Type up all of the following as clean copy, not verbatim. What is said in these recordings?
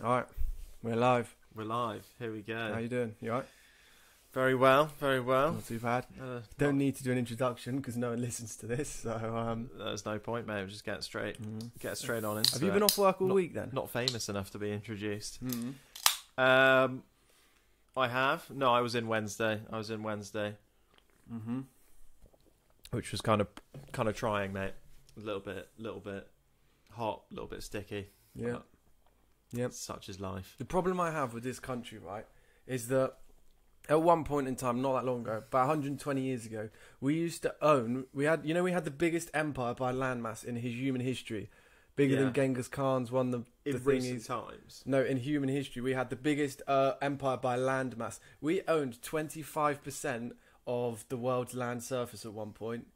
All right, we're live. We're live. Here we go. How you doing? You all right? Very well, very well. Not too bad. Don't need to do an introduction because no one listens to this. So there's no point, mate. We'll just get straight on into have you been off work all not, week then? Not famous enough to be introduced. Mm-hmm. I have. No, I was in Wednesday. Mm-hmm. Which was kind of trying, mate. A little bit hot, a little bit sticky. Yeah. Yep. Such is life. The problem I have with this country, right, is that at one point in time, not that long ago, about 120 years ago, we had the biggest empire by landmass in human history. Bigger than Genghis Khan's won the in recent times. No, in human history, we had the biggest empire by landmass. We owned 25% of the world's land surface at one point.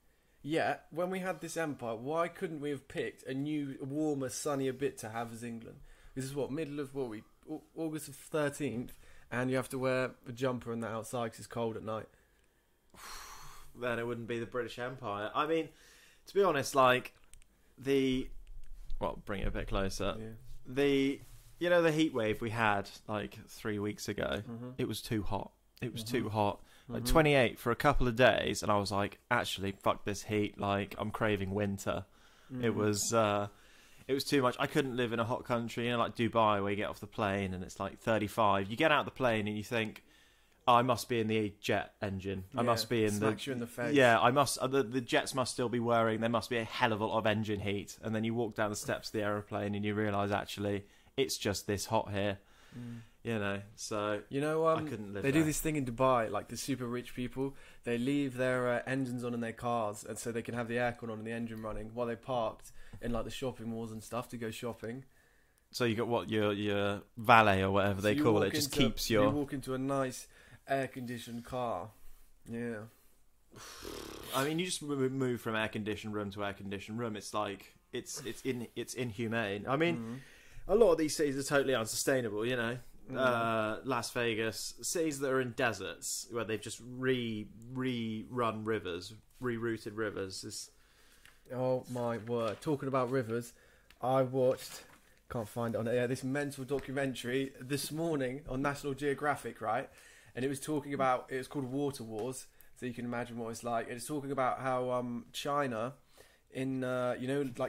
Yet, when we had this empire, why couldn't we have picked a new, warmer, sunnier bit to have as England? This is August 13th, and you have to wear a jumper in the outside because it's cold at night. Then it wouldn't be the British Empire. I mean, to be honest, bring it a bit closer. Yeah. The heat wave we had 3 weeks ago, it was too hot. It was too hot. 28 for a couple of days, and I was like, actually, fuck this heat. I'm craving winter. It was too much. I couldn't live in a hot country, like Dubai, where you get off the plane and it's 35. You get out of the plane and you think, I must be in the jet engine. I must be in smacks you in the face. Yeah, I must. The jets must still be whirring. There must be a hell of a lot of engine heat. And then you walk down the steps of the aeroplane and you realise, actually, it's just this hot here. So I couldn't live they there. do this thing in Dubai, the super rich people, they leave their engines on in their cars, and so they can have the aircon on and the engine running while they parked in the shopping malls and stuff to go shopping. So you got your valet or whatever they call it, just keeps your... You walk into a nice air-conditioned car. Yeah. I mean, you just move from air-conditioned room to air-conditioned room. It's it's inhumane. I mean, a lot of these cities are totally unsustainable, Las Vegas, cities that are in deserts where they've just rerouted rivers. Oh my word! Talking about rivers, I watched. Can't find it on this mental documentary this morning on National Geographic, right? And it was talking about. It was called Water Wars, so you can imagine what it's like. It's talking about how China, in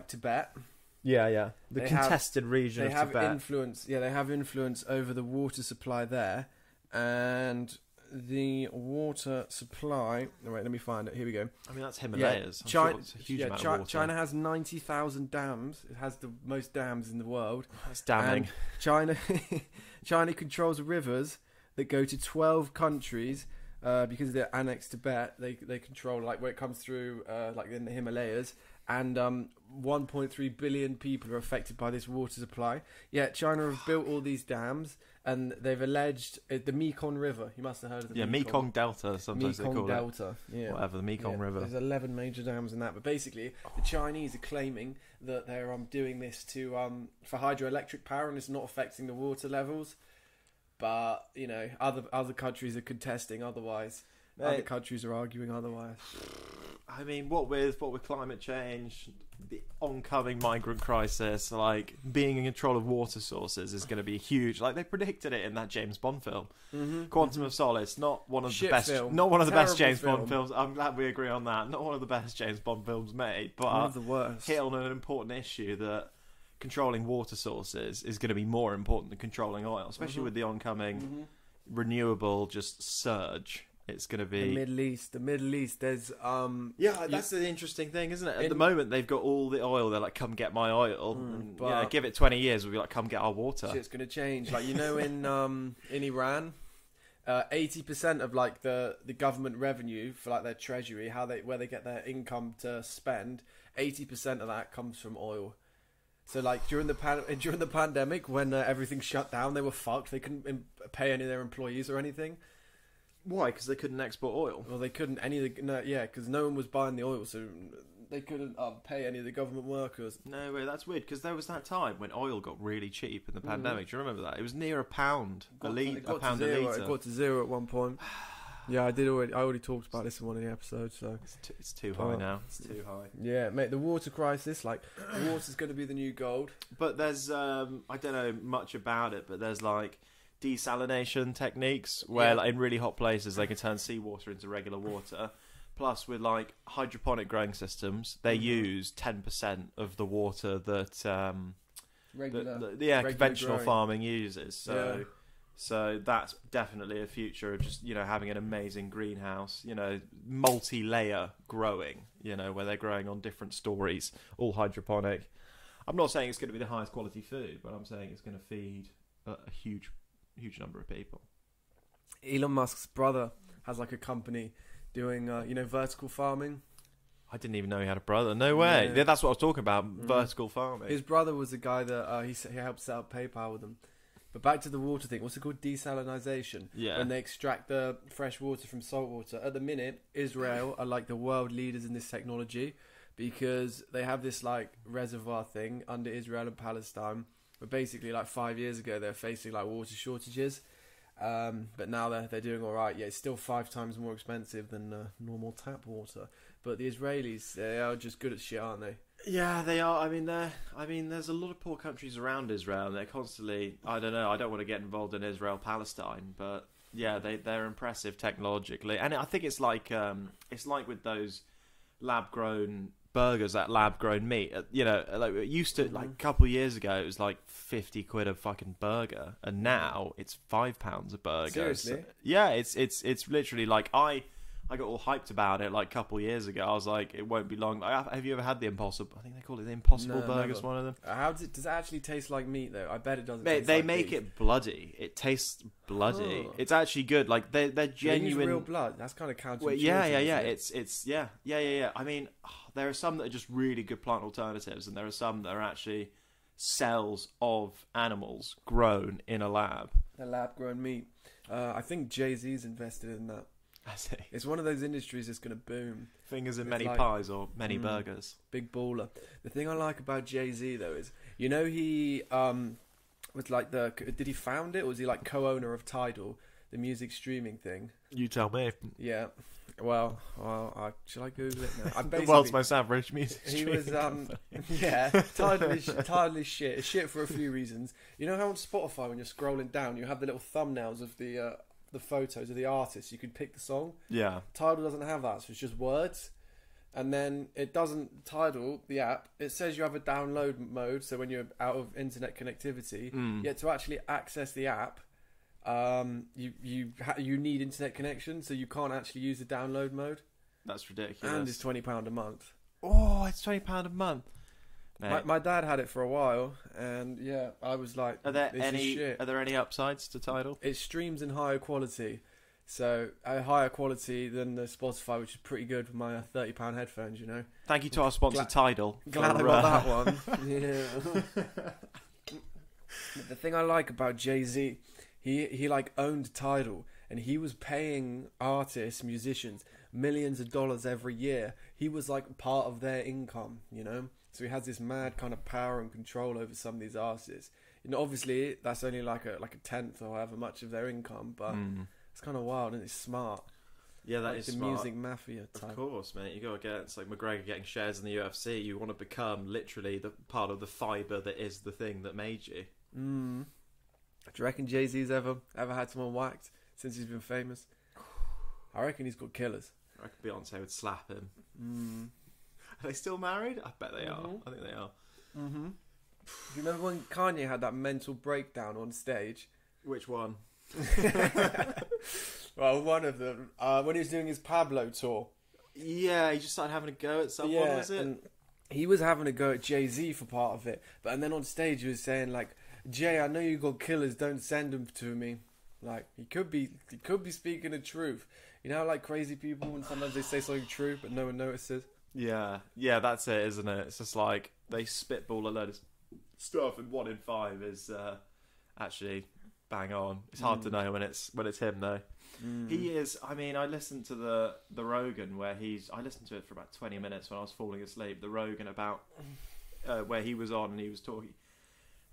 Tibet. Yeah. The contested region of Tibet. They have influence over the water supply there, and the water supply. Oh, wait, let me find it. Here we go. I mean, that's Himalayas. Yeah, China, sure it's a huge amount of water. China has 90,000 dams. It has the most dams in the world. That's damning. And China controls rivers that go to 12 countries. Because they're annexed to Tibet, they control where it comes through, in the Himalayas, and 1.3 billion people are affected by this water supply. Yeah, China have built all these dams, and they've alleged the Mekong River. You must have heard of the Mekong Delta. Sometimes Mekong they call Delta, it. Yeah, whatever, the Mekong River. There's 11 major dams in that, but basically the Chinese are claiming that they're doing this for hydroelectric power, and it's not affecting the water levels. But other countries are contesting otherwise. Other countries are arguing otherwise. I mean, what with climate change, the oncoming migrant crisis, being in control of water sources is going to be huge. They predicted it in that James Bond film, Quantum of Solace. Not one of the best James Bond films. I'm glad we agree on that. Not one of the best James Bond films made, but one of the worst. Hit on an important issue that controlling water sources is going to be more important than controlling oil, especially with the oncoming renewable surge. It's going to be the Middle East. There's that's the interesting thing, isn't it? At the moment, they've got all the oil. They're like, come get my oil. But give it 20 years, we'll be like, come get our water. Shit's going to change. In Iran, 80% of the government revenue for their treasury, where they get their income to spend, 80% of that comes from oil. So during the pandemic, when everything shut down, they were fucked. They couldn't pay any of their employees or anything. Why? Because they couldn't export oil. Well, they couldn't because no one was buying the oil, so they couldn't pay any of the government workers. No way, that's weird. Because there was that time when oil got really cheap in the pandemic. Do you remember that? It was near £1 a litre. It got to zero at one point. Yeah, I already talked about this in one of the episodes. So it's too high now. It's too high. Yeah, mate. The water crisis, like, water's going to be the new gold. But there's I don't know much about it, but there's like desalination techniques where like, in really hot places they can turn seawater into regular water. Plus, with like hydroponic growing systems, they use 10% of the water that conventional growing farming uses. So that's definitely a future of just, having an amazing greenhouse, multi-layer growing, where they're growing on different stories, all hydroponic. I'm not saying it's going to be the highest quality food, but I'm saying it's going to feed a huge number of people. Elon Musk's brother has like a company doing, vertical farming. I didn't even know he had a brother. No way. Yeah, that's what I was talking about, vertical farming. His brother was the guy that he helped set up PayPal with him. But back to the water thing, what's it called? Desalinization. Yeah. When they extract the fresh water from salt water. At the minute, Israel are like the world leaders in this technology because they have this like reservoir thing under Israel and Palestine. But basically, like 5 years ago, they were facing like water shortages. But now they're doing all right. Yeah, it's still 5 times more expensive than normal tap water. But the Israelis, they are just good at shit, aren't they? Yeah, they are. I mean, there's a lot of poor countries around Israel, and they're constantly. I don't know. I don't want to get involved in Israel-Palestine, but yeah, they're impressive technologically, and I think it's like with those lab-grown burgers, that lab-grown meat. Like it used to, like a couple of years ago, it was like 50 quid a fucking burger, and now it's £5 a burger. Seriously? So, yeah, it's literally like I got all hyped about it like a couple of years ago. I was like, it won't be long. Have you ever had the Impossible? I think they call it the Impossible Burgers. Never. One of them. Does it actually taste like meat though? I bet it doesn't. They make it bloody. It tastes bloody. It's actually good. Like they're genuine. They use real blood. That's kind of counterintuitive. Well, yeah. It's yeah. I mean, there are some that are just really good plant alternatives, and there are some that are actually cells of animals grown in a lab. The lab-grown meat. I think Jay-Z's invested in that. I see. It's one of those industries that's going to boom. Fingers in many pies or many burgers. Big baller. The thing I like about Jay-Z though is, he was like did he found it or was he like co-owner of Tidal, the music streaming thing? You tell me. Yeah. Well, shall I Google it now? The world's most average music streaming. He was Tidal is shit. It's shit for a few reasons. You know how on Spotify when you're scrolling down you have the little thumbnails of the photos of the artists, you could pick the song. Yeah. Tidal doesn't have that, so it's just words. And then it doesn't, Tidal, the app, it says you have a download mode, so when you're out of internet connectivity, yet to actually access the app, you need internet connection, so you can't actually use the download mode. That's ridiculous. And it's £20 a month. Oh, it's £20 a month. My dad had it for a while, and yeah, I was like, Are there any upsides to Tidal? It streams in higher quality, so a higher quality than the Spotify, which is pretty good for my £30 headphones. Thank you to our sponsor Tidal. Glad I got that one. Yeah. The thing I like about Jay-Z, he like owned Tidal, and he was paying artists, musicians, millions of dollars every year. He was like part of their income, So he has this mad kind of power and control over some of these artists. Obviously that's only like a tenth or however much of their income, but it's kind of wild and it's smart. Yeah, that is the smart. Music mafia type. Of course, mate. You got to get it's like McGregor getting shares in the UFC. You want to become literally the part of the fibre that is the thing that made you. Do you reckon Jay-Z's ever had someone whacked since he's been famous? I reckon he's got killers. I reckon Beyonce would slap him. Are they still married? I bet they are. I think they are. Do you remember when Kanye had that mental breakdown on stage? Which one? Well, one of them. When he was doing his Pablo tour. Yeah, he just started having a go at someone, was it? And he was having a go at Jay-Z for part of it. But then on stage he was saying like, Jay, I know you got killers, don't send them to me. Like, he could be speaking the truth. Like crazy people when sometimes they say something true but no one notices. Yeah, that's it, isn't it? It's just like they spitball a load of stuff, and 1 in 5 is actually bang on. It's hard to know when it's him though. He is. I mean, I listened to the Rogan where I listened to it for about 20 minutes when I was falling asleep. The Rogan about where he was on and he was talking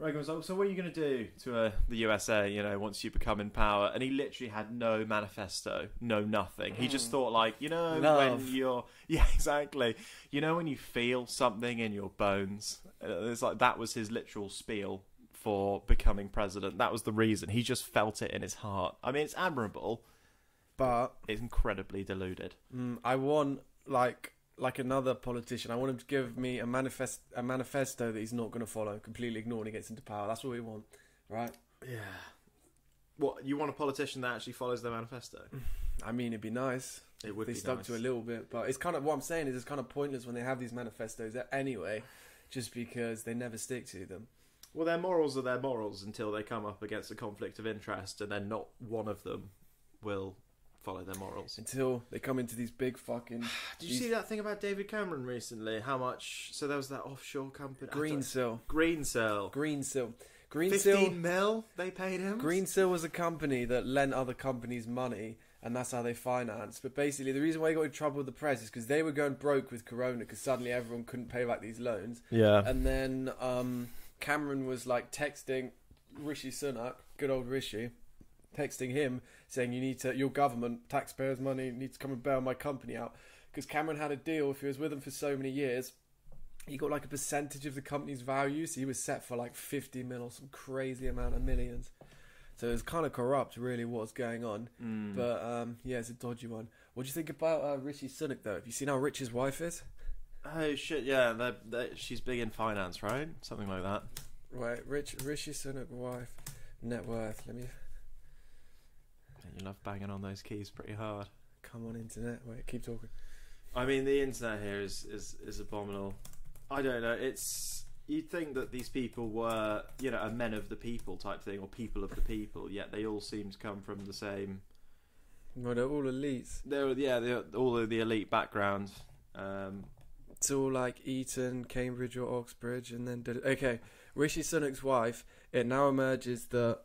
Reagan was like, so what are you going to do to the USA, you know, once you become in power? And he literally had no manifesto, no nothing. He just thought, like, you know, Love. when you're... Yeah, exactly. You know when you feel something in your bones? It's like that was his literal spiel for becoming president. That was the reason. He just felt it in his heart. I mean, it's admirable, but it's incredibly deluded. I want, like another politician, I want him to give me a manifesto that he's not going to follow, completely ignored when he gets into power. That's what we want, right? Yeah. What, you want a politician that actually follows their manifesto? I mean, it'd be nice. It would they be stuck nice. to a little bit, but it's kind of what I'm saying is it's kind of pointless when they have these manifestos anyway, just because they never stick to them. Well, their morals are their morals until they come up against a conflict of interest, and then not one of them will follow their morals. Until they come into these big fucking... Did you see that thing about David Cameron recently? How much... So there was that offshore company... Greensill. 15 mil they paid him? Greensill was a company that lent other companies money, and that's how they financed. But basically, the reason why he got in trouble with the press is because they were going broke with Corona, because suddenly everyone couldn't pay back these loans. Yeah. And then Cameron was like texting Rishi Sunak, good old Rishi, texting him saying, you need to, your government, taxpayers' money, needs to come and bail my company out. Because Cameron had a deal, if he was with them for so many years, he got like a percentage of the company's value, so he was set for like 50 mil or some crazy amount of millions. So it was kind of corrupt, really, what's going on. But yeah, it's a dodgy one. What do you think about Rishi Sunak, though? Have you seen how rich his wife is? Oh shit, yeah, she's big in finance, right? Something like that. Right, Rishi Sunak wife, net worth. Let me... You love banging on those keys pretty hard. Come on, internet. Wait, keep talking. I mean, the internet here is abominable. I don't know. It's... You'd think that these people were, you know, a men of the people type thing, or people of the people, yet they all seem to come from the same... Well, they're all elites. They're all of the elite background. It's all like Eton, Cambridge or Oxbridge, and then... Okay, Rishi Sunak's wife, it now emerges that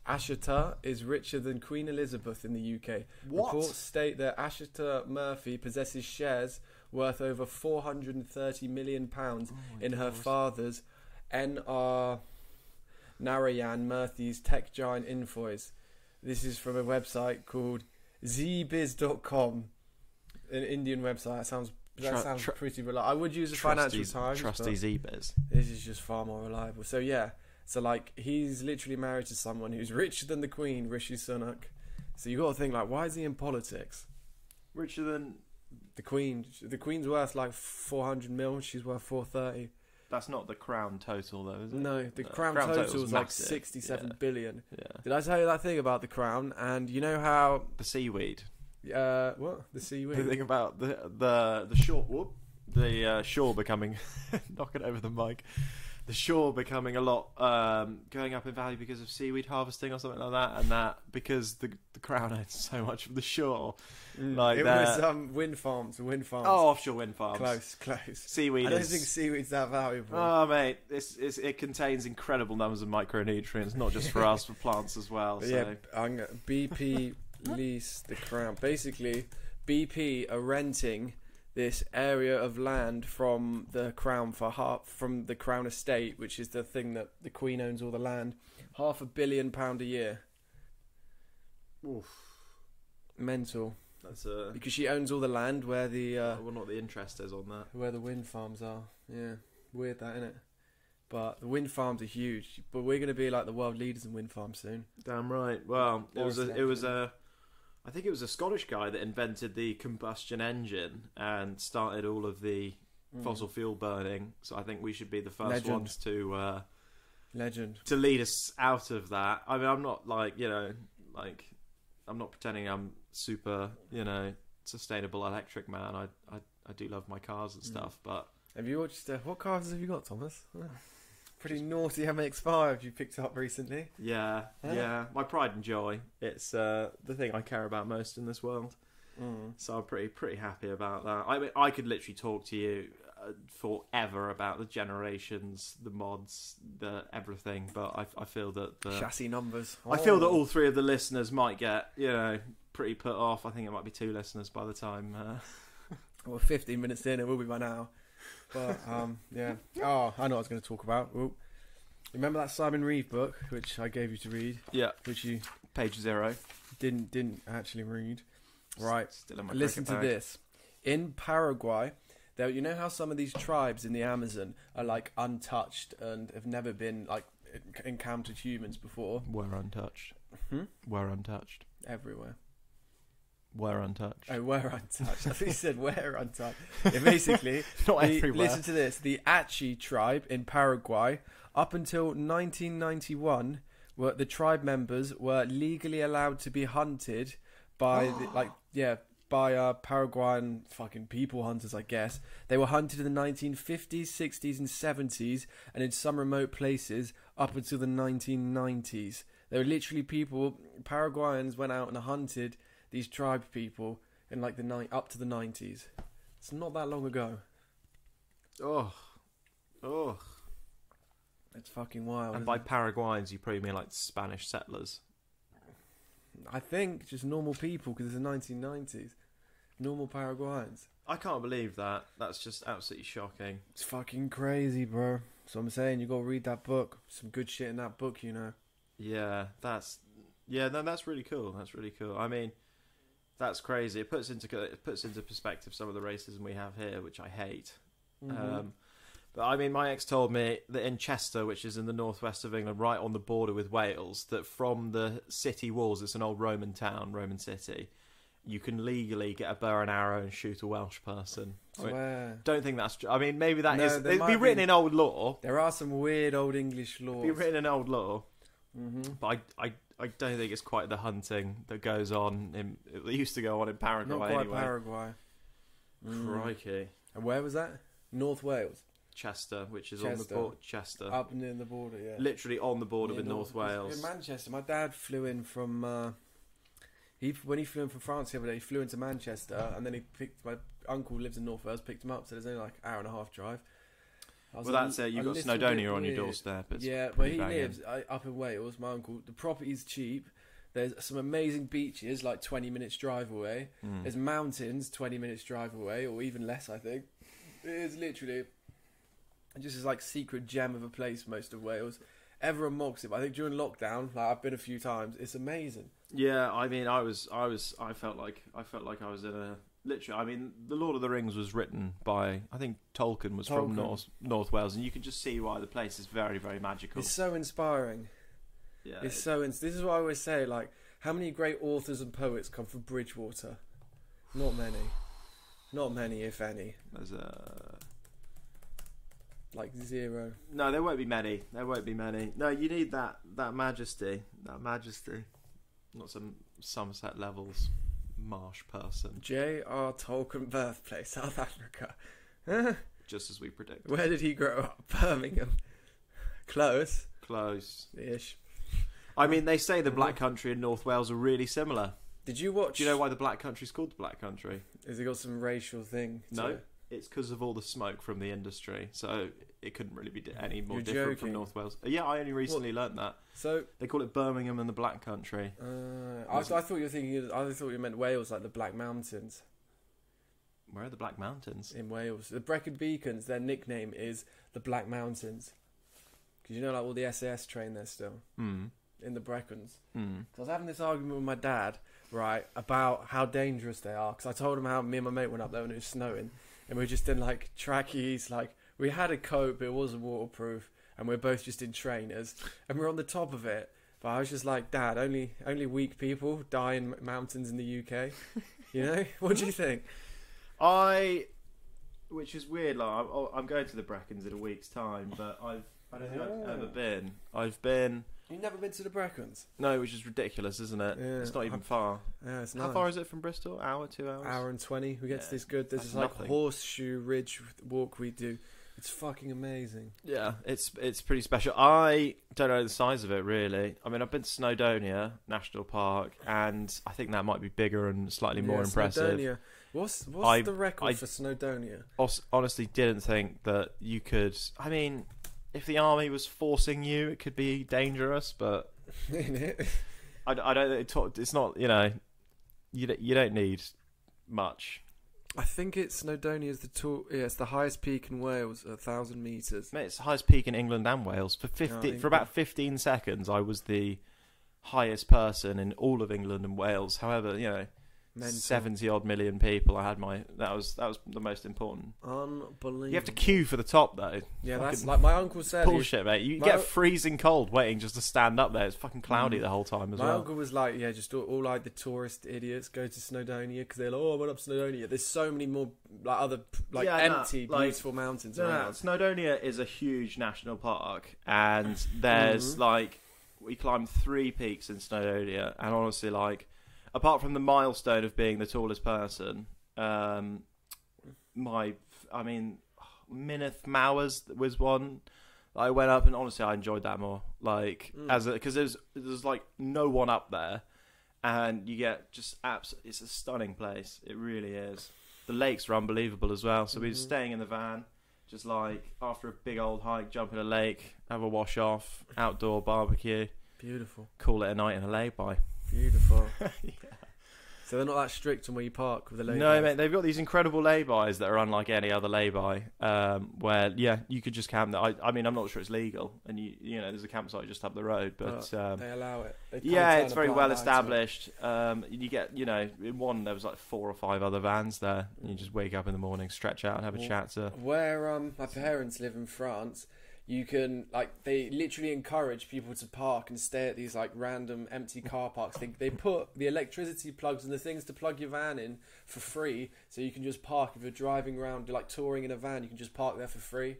Ashita is richer than Queen Elizabeth in the UK. What? Reports state that Ashita Murphy possesses shares worth over £430 million in her father's N.R. Narayan Murthy's tech giant Invoice. This is from a website called zbiz.com, an Indian website. That sounds pretty reliable. I would use the Financial Times. Trusty Zbiz. This is just far more reliable. So yeah, so like he's literally married to someone who's richer than the Queen, Rishi Sunak. So you got to think like, why is he in politics? Richer than the Queen. The Queen's worth like 400 mil. She's worth 430. That's not the crown total, though, is it? No, the crown total is like massive. 67 billion. Yeah. Did I tell you that thing about the crown? And you know how The seaweed. what? The seaweed. The thing about the shore. Whoop, the shore becoming knocking over the mic. The shore becoming a lot going up in value because of seaweed harvesting or something like that, and that because the crown owns so much of the shore. Like it was wind farms. Oh, offshore wind farms. Close. Seaweed. I don't think seaweed's that valuable. Oh, mate, it contains incredible numbers of micronutrients, not just for us, for plants as well. But so. yeah, BP lease the crown. Basically, BP are renting this area of land from the crown from the crown estate, which is the thing that the Queen owns all the land. £500 million a year. Oof. Mental. That's because she owns all the land where the I wonder what the interest is on that. where the wind farms are. Yeah, weird that, isn't it? But the wind farms are huge. But we're going to be like the world leaders in wind farms soon. Damn right. Well, I think it was a Scottish guy that invented the combustion engine and started all of the fossil fuel burning. So I think we should be the first ones to lead us out of that. I mean, I'm not I'm not pretending I'm super, sustainable electric man. I do love my cars and stuff, but have you watched what cars have you got, Thomas? Pretty naughty MX-5 you picked up recently. Yeah. My pride and joy. It's the thing I care about most in this world. So I'm pretty happy about that. I mean, I could literally talk to you forever about the generations, the mods, the everything, but I feel that the chassis numbers. I feel that all three of the listeners might get pretty put off. I think it might be 2 listeners by the time. Well, 15 minutes in, it will be by now. But yeah. Oh, I know what I was going to talk about. Ooh. Remember that Simon Reeve book, which I gave you to read? Yeah. Which you Page 0. didn't actually read. Right. Still in my Listen to cricket bag. this. In Paraguay, there, you know how some of these tribes in the Amazon are like untouched and have never been like encountered humans before. Were untouched. Hmm? Were untouched. Everywhere. Were untouched. Oh, were untouched. I think you said were untouched. Yeah, basically, Not everywhere. listen to this. The Achi tribe in Paraguay, up until 1991, the tribe members were legally allowed to be hunted by by Paraguayan fucking people hunters, I guess. They were hunted in the 1950s, 60s, and 70s, and in some remote places up until the 1990s. There were literally people. Paraguayans went out and hunted these tribe people in like up to the 90s. It's not that long ago. Oh. It's fucking wild. And by Paraguayans, you probably mean like Spanish settlers. I think just normal people, because it's the 1990s. Normal Paraguayans. I can't believe that. That's just absolutely shocking. It's fucking crazy, bro. So I'm saying you gotta read that book. Some good shit in that book, you know. Yeah, that's really cool. That's really cool. I mean, that's crazy. It puts into perspective some of the racism we have here, which I hate. Mm-hmm. But I mean, my ex told me that in Chester, which is in the northwest of England, right on the border with Wales, that from the city walls, it's an old Roman town, Roman city, you can legally get a bow and arrow and shoot a Welsh person. Don't think that's true. I mean, maybe that is. It'd be written in old law. There are some weird old English laws. It'd be written in old law. Mm-hmm. But I don't think it's quite the hunting that goes on. It used to go on in Paraguay. Not quite anyway. Paraguay. Crikey. And where was that? North Wales. Chester, which is on the border. Chester. Up near the border, yeah. Literally on the border with North Wales. In Manchester, my dad flew in from. When he flew in from France the other day, he flew into Manchester, and then my uncle lives in North Wales, picked him up, so there's only like an hour and a half drive. Well, that's it. You've got Snowdonia on your doorstep. Yeah, but he lives up in Wales, my uncle. The property's cheap. There's some amazing beaches, like 20 minutes drive away. There's mountains, 20 minutes drive away, or even less, I think. It is literally just this like secret gem of a place, most of Wales. Everyone mocks it, but I think during lockdown, like I've been a few times, it's amazing. Yeah, I mean, I felt like I was in a. Literally, I mean, The Lord of the Rings was written by, I think Tolkien was from North Wales, and you can just see why the place is very, very magical. It's so inspiring. Yeah, this is what I always say, like, how many great authors and poets come from Bridgewater? Not many. Not many, if any. There's like zero. No, there won't be many. No, you need that majesty. Not some Somerset Levels marsh person. J.R. Tolkien birthplace, South Africa. Just as we predicted. Where did he grow up? Birmingham. Close. Ish. I mean, they say the Black Country and North Wales are really similar. Did you watch... Do you know why the Black Country's called the Black Country? Has it got some racial thing? No, it's because of all the smoke from the industry. So it couldn't really be any more different from North Wales. Yeah, I only recently learnt that. So they call it Birmingham and the Black Country. I thought you were thinking. I thought you meant Wales, like the Black Mountains. Where are the Black Mountains? In Wales, the Brecon Beacons. Their nickname is the Black Mountains. Because you know, like all the SAS train there still in the Brecons. So I was having this argument with my dad, right, about how dangerous they are. Because I told him how me and my mate went up there when it was snowing, and we were just in like trackies, like. We had a coat, but it wasn't waterproof, and we're both just in trainers, and we're on the top of it. But I was just like, Dad, only weak people die in mountains in the UK. You know? What do you think? Which is weird. Like, I'm going to the Brecons in a week's time, but I don't think I've ever been. I've been. You've never been to the Brecons? No, which is ridiculous, isn't it? Yeah, it's not even far. Yeah, it's How nice. far is it from Bristol? Hour, 2 hours? Hour and 20. We get to this good. There's this like horseshoe ridge walk we do. It's fucking amazing. Yeah, it's pretty special. I don't know the size of it, really. I mean, I've been to Snowdonia National Park, and I think that might be bigger and slightly more impressive. Snowdonia. What's the record for Snowdonia? Honestly didn't think that you could... I mean, if the army was forcing you, it could be dangerous, but... I don't think... It's not, you know... You don't need much. I think it's Snowdonia is the tall. Yeah, it's the highest peak in Wales, 1,000 meters. Mate, it's the highest peak in England and Wales. Oh, For about 15 seconds, I was the highest person in all of England and Wales. However, 70 odd million people. That was the most important. Unbelievable. You have to queue for the top though. Yeah, fucking that's like my uncle said. bullshit, mate. You get freezing cold waiting just to stand up there. It's fucking cloudy the whole time as my well. uncle was like, yeah, just all like the tourist idiots go to Snowdonia because they're like, oh, I went up Snowdonia. There's so many more like other empty, beautiful mountains around. Snowdonia is a huge national park, and there's we climbed 3 peaks in Snowdonia, and honestly, apart from the milestone of being the tallest person, Minith Mowers was one I went up, and honestly I enjoyed that more, because there's no one up there, and you get just it's a stunning place. It really is. The lakes are unbelievable as well, so we were staying in the van, just after a big old hike, jump in a lake, have a wash off, outdoor barbecue, Beautiful. Call it a night in a lay-by. Beautiful. Yeah. So they're not that strict on where you park with the lay-bys? No, mate, they've got these incredible lay-bys that are unlike any other lay-by, where, you could just camp there. I mean, I'm not sure it's legal, and there's a campsite just up the road, but... they allow it. It's very well established. You get, in one, there was 4 or 5 other vans there, and you just wake up in the morning, stretch out, and have a chat to... Where my parents live in France... You can they literally encourage people to park and stay at these random empty car parks. They put the electricity plugs and the things to plug your van in for free, so you can just park. If you're driving around, touring in a van, you can just park there for free.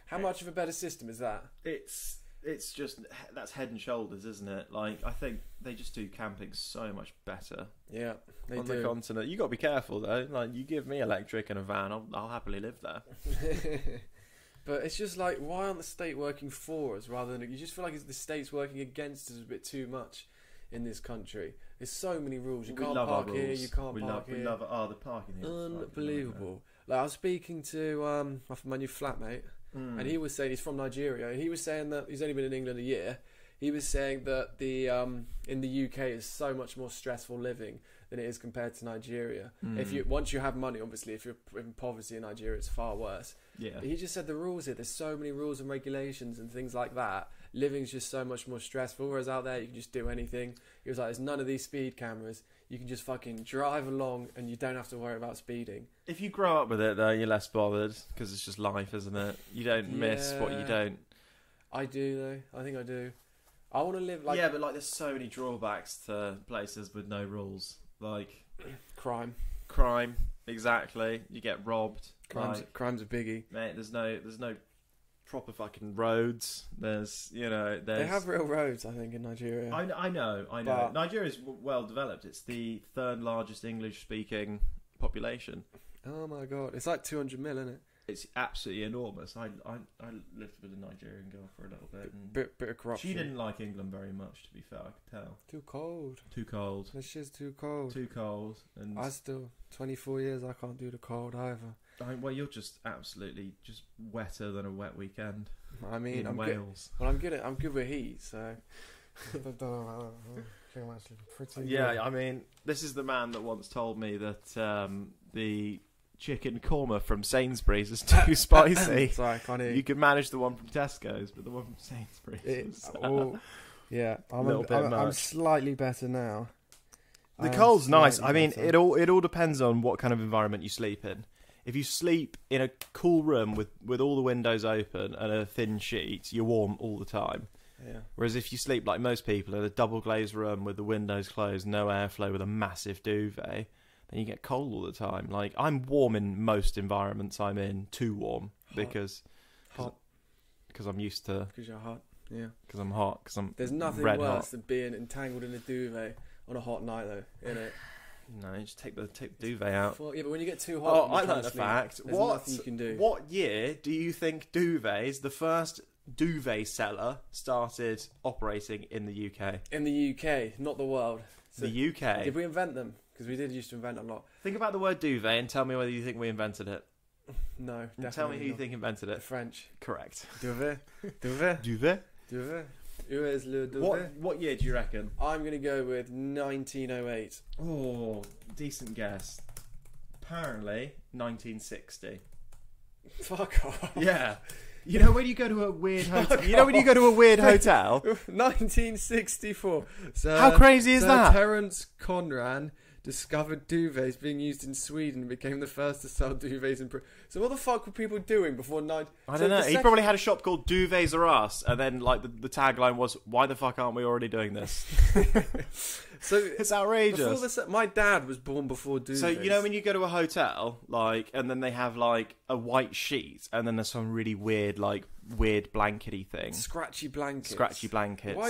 How much of a better system is that? It's just, that's head and shoulders, isn't it? I think they just do camping so much better. Yeah, they on do. the continent. You got to be careful though. You give me electric and a van, I'll happily live there. But it's just why aren't the state working for us rather than... You just feel like the state's working against us a bit too much in this country. There's so many rules. You can't park here, you can't park here. We love the parking here. Unbelievable. I was speaking to my new flatmate, and he was saying he's from Nigeria, and he was saying that he's only been in England a year. He was saying that the in the UK is so much more stressful living than it is compared to Nigeria. Once you have money, obviously, if you're in poverty in Nigeria, it's far worse. Yeah. But he just said the rules here, there's so many rules and regulations and things like that. Living's just so much more stressful, whereas out there you can just do anything. He was like, there's none of these speed cameras. You can just fucking drive along and you don't have to worry about speeding. If you grow up with it, though, you're less bothered, because it's just life, isn't it? You don't miss what you don't. I do, though. I think I do. I want to live Yeah, but there's so many drawbacks to places with no rules. Crime, exactly. You get robbed. Crime's a biggie. Mate, there's no proper fucking roads. They have real roads, I think, in Nigeria. I know. But Nigeria's well developed. It's the 3rd largest English-speaking population. Oh my god, it's 200 mil, isn't it? It's absolutely enormous. I lived with a Nigerian girl for a little bit. And bit of corruption. She didn't like England very much, to be fair, I could tell. Too cold. This shit's too cold. And I still, 24 years, I can't do the cold either. Well, you're just absolutely just wetter than a wet weekend. I mean, in Wales. I'm good with heat, so... Yeah, I mean, this is the man that once told me that the chicken korma from Sainsbury's is too spicy. Sorry, I can't hear you. You could manage the one from Tesco's, but the one from Sainsbury's yeah, I'm slightly better now. The cold's nice. I mean, it all depends on what kind of environment you sleep in. If you sleep in a cool room with all the windows open and a thin sheet, you're warm all the time. Yeah. Whereas if you sleep like most people in a double glazed room with the windows closed, no airflow, with a massive duvet, then you get cold all the time. I'm warm in most environments I'm in, too warm, because I'm used to. Because you're hot. Yeah. Because I'm hot. Because I'm. There's nothing red worse hot. than being entangled in a duvet on a hot night, though, innit? No, you just take the duvet out. Yeah, but when you get too hot, I learned a fact. There's nothing you can do. What year do you think duvets, the first duvet seller, started operating in the UK? In the UK, not the world. So the UK. Did we invent them? Because we did used to invent a lot. Think about the word duvet and tell me whether you think we invented it. No, definitely tell me who not. you think invented it. The French. Correct. Duvet. Duvet. Duvet. Duvet. Où est le duvet? What year do you reckon? I'm going to go with 1908. Oh, decent guess. Apparently, 1960. Fuck off. Yeah. You know when you go to a weird hotel? You know when you go to a weird hotel? 1964. So, How crazy is that? Terence Conran discovered duvets being used in Sweden and became the first to sell duvets in So what the fuck were people doing before 9... I don't know. He probably had a shop called Duvets Are Us, and then like the tagline was, "Why the fuck aren't we already doing this?" So it's outrageous. My dad was born before duvets. So you know when you go to a hotel, like, and then they have like a white sheet, and then there's some really weird blankety thing. Scratchy blankets. Why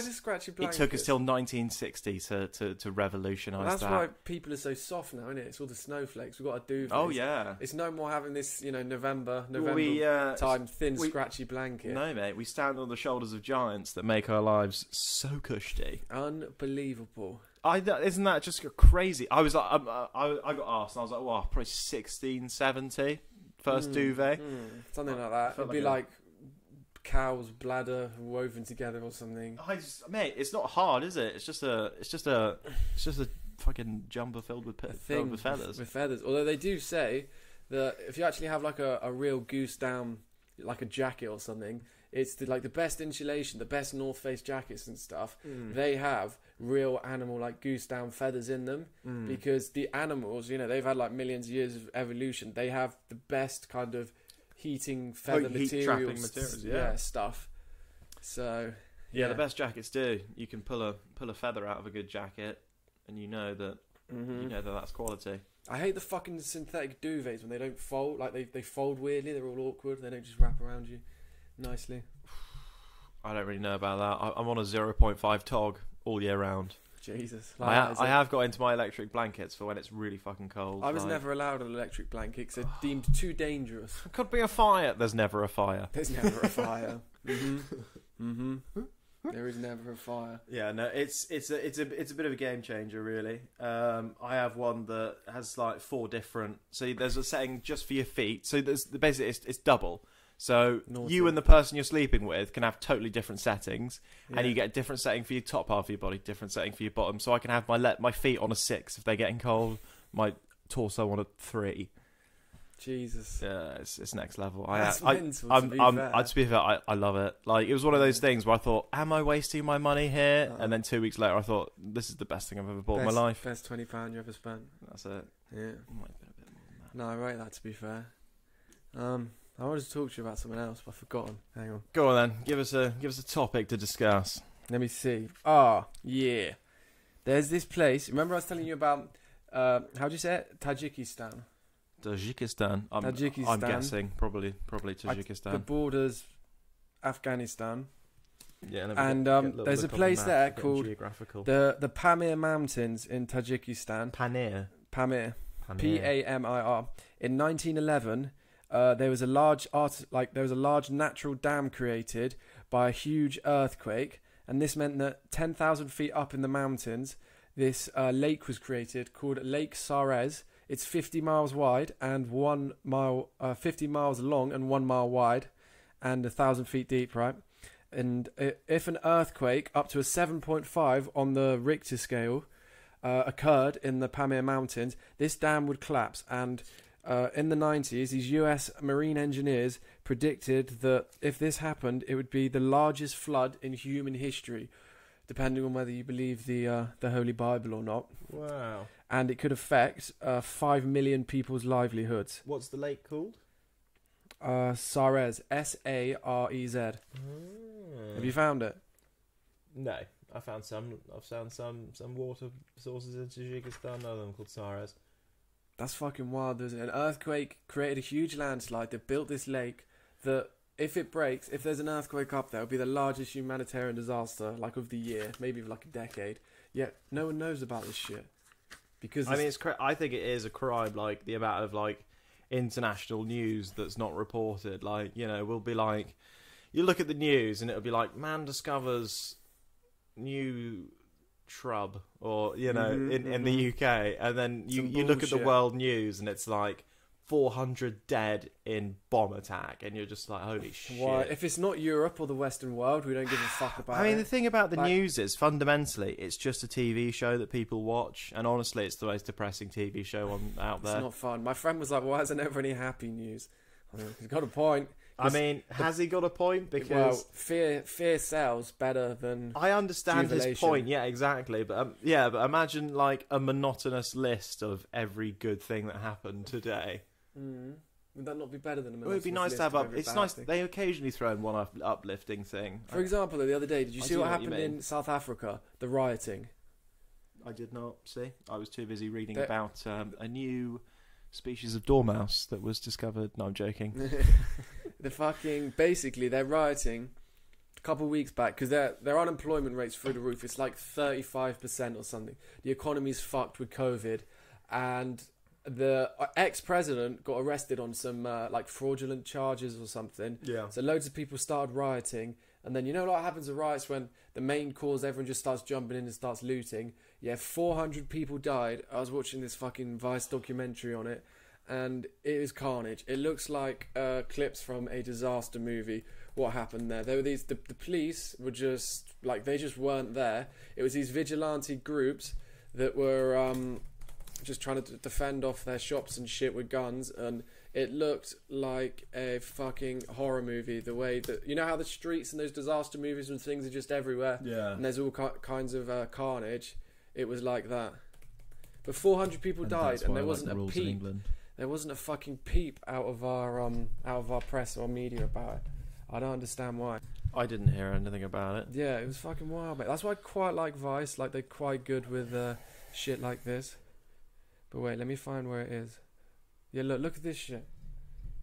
does scratchy blankets? It took us till 1960 to revolutionise that. That's why people are so soft now, isn't it? It's all the snowflakes. We've got a duvet. Oh yeah. It's no more having this, November time thin scratchy blanket. No, mate. We stand on the shoulders of giants that make our lives so cushy. Unbelievable. Isn't that just crazy? I was like, I got asked, and I was like, well, probably 16, 70 first duvet, something like that. It'd be like cow's bladder woven together or something. Mate, it's not hard, is it? It's just a fucking jumper filled with feathers. With feathers. Although they do say that if you actually have like a real goose down, like a jacket or something, it's the best insulation, the best North Face jackets and stuff. They have real animal like goose down feathers in them because the animals, they've had like millions of years of evolution. They have the best kind of heating feather materials, stuff. So yeah, the best jackets do. You can pull a feather out of a good jacket, and you know that that's quality. I hate the fucking synthetic duvets when they don't fold. Like they fold weirdly. They're all awkward. They don't just wrap around you nicely. I don't really know about that. I'm on a 0.5 tog all year round. Jesus. I have got into my electric blankets for when it's really fucking cold. I was never allowed an electric blanket because they're deemed too dangerous. It could be a fire. There's never a fire. There's never a fire. There is never a fire. Yeah, no, it's a bit of a game changer, really. I have one that has like 4 different. So there's a setting just for your feet. So there's basically it's double. So you and the person you're sleeping with can have totally different settings, and you get a different setting for your top half of your body, different setting for your bottom. So I can have my feet on a 6 if they're getting cold, my torso on a 3. Jesus. Yeah, it's next level. That's mental, to be fair. I love it. Like, it was one of those things where I thought, am I wasting my money here? And then 2 weeks later, I thought, this is the best thing I've ever bought in my life. Best £20 you ever spent. That's it. Yeah. Might have been a bit more than that. No, I rate that, to be fair. I wanted to talk to you about something else, but I've forgotten. Hang on. Go on then. Give us a topic to discuss. Let me see. Yeah. There's this place. Remember I was telling you about, how do you say it? Tajikistan. I'm guessing probably Tajikistan. The borders Afghanistan. Yeah, and there's a place there called the Pamir Mountains in Tajikistan. Pamir. Pamir. In 1911, there was a large natural dam created by a huge earthquake, and this meant that 10,000 feet up in the mountains, this lake was created called Lake Sarez. It's 50 miles wide and 1 mile, 50 miles long and 1 mile wide, and 1,000 feet deep, right? And if an earthquake up to a 7.5 on the Richter scale occurred in the Pamir Mountains, this dam would collapse. And in the 90s, these US marine engineers predicted that if this happened, it would be the largest flood in human history, depending on whether you believe the Holy Bible or not. Wow. And it could affect 5 million people's livelihoods. What's the lake called? Sarez. S-A-R-E-Z. Have you found it? No. I've found some water sources in Tajikistan. None of them called Sarez. That's fucking wild, isn't it? An earthquake created a huge landslide that built this lake that, if it breaks, if there's an earthquake up there, it'll be the largest humanitarian disaster, like, of the year, maybe of like a decade. Yet no one knows about this shit. Because I mean, I think it is a crime, like, the amount of, like, international news that's not reported. Like, we'll be like, you look at the news and it'll be like, man discovers new shrub, or, in the UK, and then you look at the world news and it's like, 400 dead in bomb attack, and you're just like, holy shit. Why? If it's not Europe or the Western world, we don't give a fuck about it. I mean, the thing about the news is, fundamentally, it's just a TV show that people watch, and honestly, it's the most depressing TV show out there. It's not fun. My friend was like, why isn't there ever any happy news? I mean, he's got a point. I mean, has he got a point? Because fear sells better than I understand his jubilation. point. Yeah, exactly. But but imagine like a monotonous list of every good thing that happened today. Would that not be better than a monotonous It would be nice list to have of every It's bad nice. thing? They occasionally throw in one uplifting thing. For example, the other day, did you see do what know what you happened mean. in South Africa? The rioting. I did not see. I was too busy reading about a new species of dormouse that was discovered. No, I'm joking. Basically, they're rioting a couple of weeks back because their unemployment rate's through the roof. It's like 35% or something. The economy's fucked with COVID, and the ex-president got arrested on some like fraudulent charges or something. Yeah. So loads of people started rioting, and then you know what happens at riots when the main cause, everyone just starts jumping in and starts looting. Yeah, 400 people died. I was watching this fucking Vice documentary on it, and it is carnage. It looks like clips from a disaster movie. What happened there? There were the police were just like, they just weren't there. It was these vigilante groups that were just trying to defend off their shops and shit with guns, and it looked like a fucking horror movie. The way that, you know how the streets in those disaster movies and things are just everywhere, and there's all kinds of carnage. It was like that. But 400 people died, and there wasn't a peep. There wasn't a fucking peep out of our press or media about it. I don't understand why. I didn't hear anything about it. Yeah, it was fucking wild, mate. That's why I quite like Vice. Like, they're quite good with shit like this. But wait, let me find where it is. Yeah, look at this shit.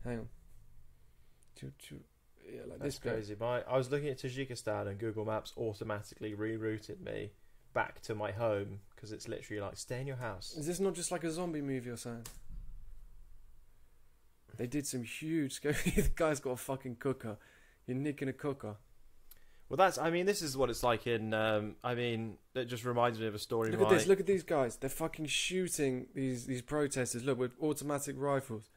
Hang on. Yeah, like That's this bit. crazy. I was looking at Tajikistan, and Google Maps automatically rerouted me back to my home because it's literally like, stay in your house. Is this not just like a zombie movie or something? They did some huge... The guy's got a fucking cooker. You're nicking a cooker. Well, this is what it's like in, it just reminds me of a story. Look at this, look at these guys. They're fucking shooting these protesters, look, with automatic rifles.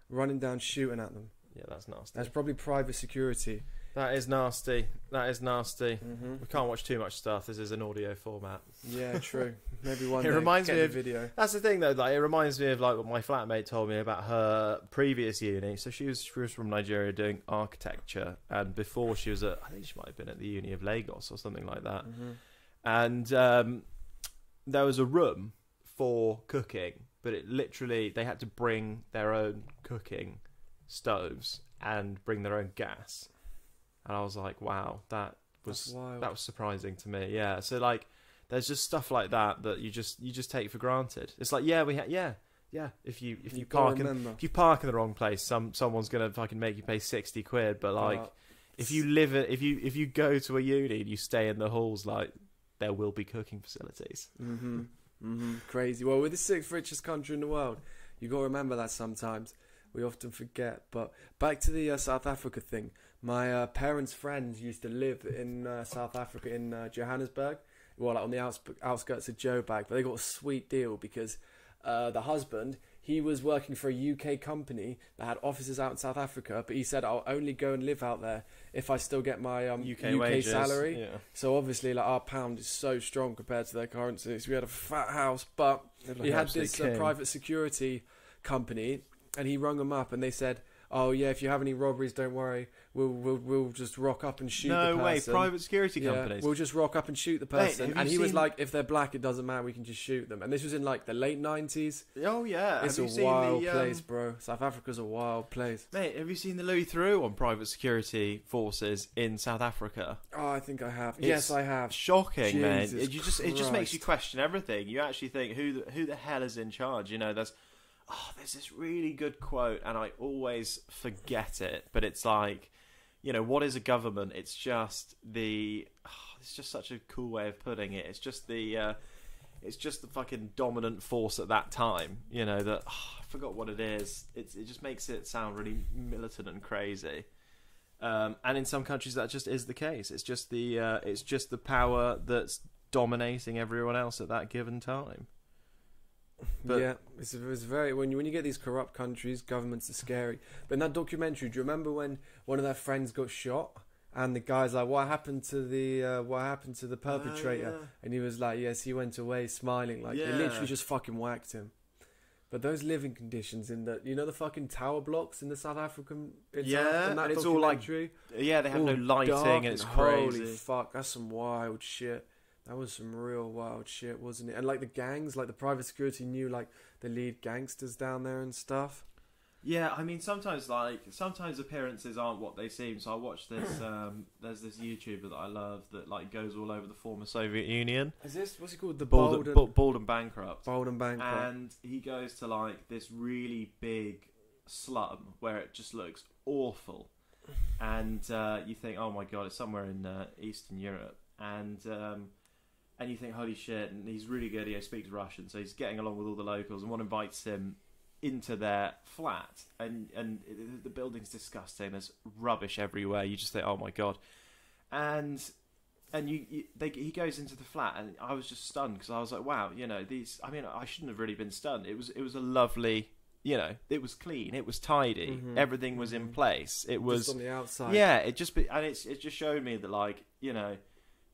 Running down, shooting at them. Yeah, that's nasty. That's probably private security. That is nasty. Mm-hmm. We can't watch too much stuff. This is an audio format. Yeah, true. Maybe one It day reminds get me the of video. That's the thing, though. Like, it reminds me of like what my flatmate told me about her previous uni. So she was from Nigeria doing architecture, and before she was I think she might have been at the Uni of Lagos or something like that. Mm-hmm. And there was a room for cooking, but it literally, they had to bring their own cooking stoves and bring their own gas. And I was like, wow, that was surprising to me. Yeah, so like, there's just stuff like that you just take for granted. It's like, if you park in the wrong place, someone's gonna fucking make you pay 60 quid. But like, if you go to a uni and you stay in the halls, like, there will be cooking facilities. Crazy. Well, we're the 6th richest country in the world. You got to remember that sometimes. We often forget. But back to the South Africa thing. My parents' friends used to live in South Africa, in Johannesburg. Well, like on the outskirts of Joburg. But they got a sweet deal because the husband, he was working for a UK company that had offices out in South Africa. But he said, I'll only go and live out there if I still get my UK salary. Yeah. So obviously, like, our pound is so strong compared to their currency. So we had a fat house. But he had this private security company. And he rung them up, and they said, "Oh yeah, if you have any robberies, don't worry. We'll just rock up and shoot the person." No way, private security companies. We'll just rock up and shoot the person. And he was like, "If they're black, it doesn't matter. We can just shoot them." And this was in like the late 90s. Oh yeah, it's a wild place, bro. South Africa's a wild place, mate. Have you seen the Louis Theroux on private security forces in South Africa? Oh, I think I have. Yes, I have. Shocking, man. It just makes you question everything. You actually think, who the hell is in charge? You know, there's this really good quote, and I always forget it, but it's like, you know, what is a government? It's just it's just such a cool way of putting it. It's just the fucking dominant force at that time. You know, that I forgot what it is. It just makes it sound really militant and crazy. And in some countries that just is the case. It's just the power that's dominating everyone else at that given time. But yeah, it's very when you get these corrupt countries, governments are scary. But in that documentary, do you remember when one of their friends got shot, and the guy's like, "What happened to the perpetrator?" Yeah. And he was like, "Yes, he went away smiling." Like they Yeah. literally just fucking whacked him. But those living conditions in the fucking tower blocks in the South African in that and it's all like documentary, they have no all lighting dark and it's holy crazy. fuck, that's some wild shit. That was some real wild shit, wasn't it? And like the gangs, like the private security knew like the lead gangsters down there and stuff. Yeah, I mean sometimes appearances aren't what they seem. So I watched this. There's this YouTuber that I love that like goes all over the former Soviet Union. Is this what's it called? The Bald and Bankrupt. Bald and Bankrupt. And he goes to like this really big slum where it just looks awful, and you think, oh my god, it's somewhere in Eastern Europe, and you think, holy shit, and he's really good. He speaks Russian, so he's getting along with all the locals, and one invites him into their flat, and the building's disgusting. There's rubbish everywhere. You just think, oh my god, and he goes into the flat, and I was just stunned because I was like, wow, these. I mean, I shouldn't have really been stunned. It was a lovely, it was clean, it was tidy, everything was in place. It was just on the outside. Yeah, it just showed me that like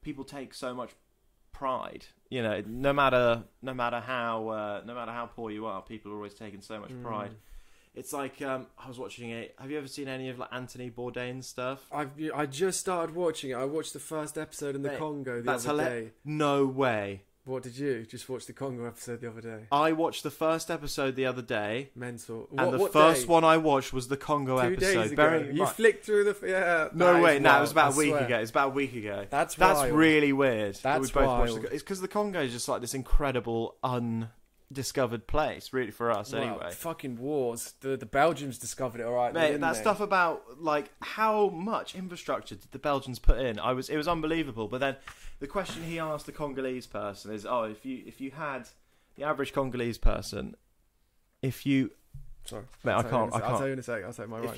people take so much pride. No matter how poor you are, people are always taking so much pride. It's like I was watching it. Have you ever seen any of like Anthony Bourdain's stuff? I just started watching it. I watched the first episode in the Congo the other day. No way. What did you just watch the Congo episode the other day? I watched the first episode the other day. Mental. And the first one I watched was the Congo 2 episode. days ago. You flicked through the No way. No, it was about a week ago. It's about a week ago. That's really weird. That's wild. It's because the Congo is just like this incredible undiscovered place, really, for us anyway. Fucking wars. The Belgians discovered it, all right. Mate, that stuff about like how much infrastructure did the Belgians put in? It was unbelievable. But then the question he asked the Congolese person is, if you had the average Congolese person, sorry, mate, I'll tell you in a sec. I'll take my right.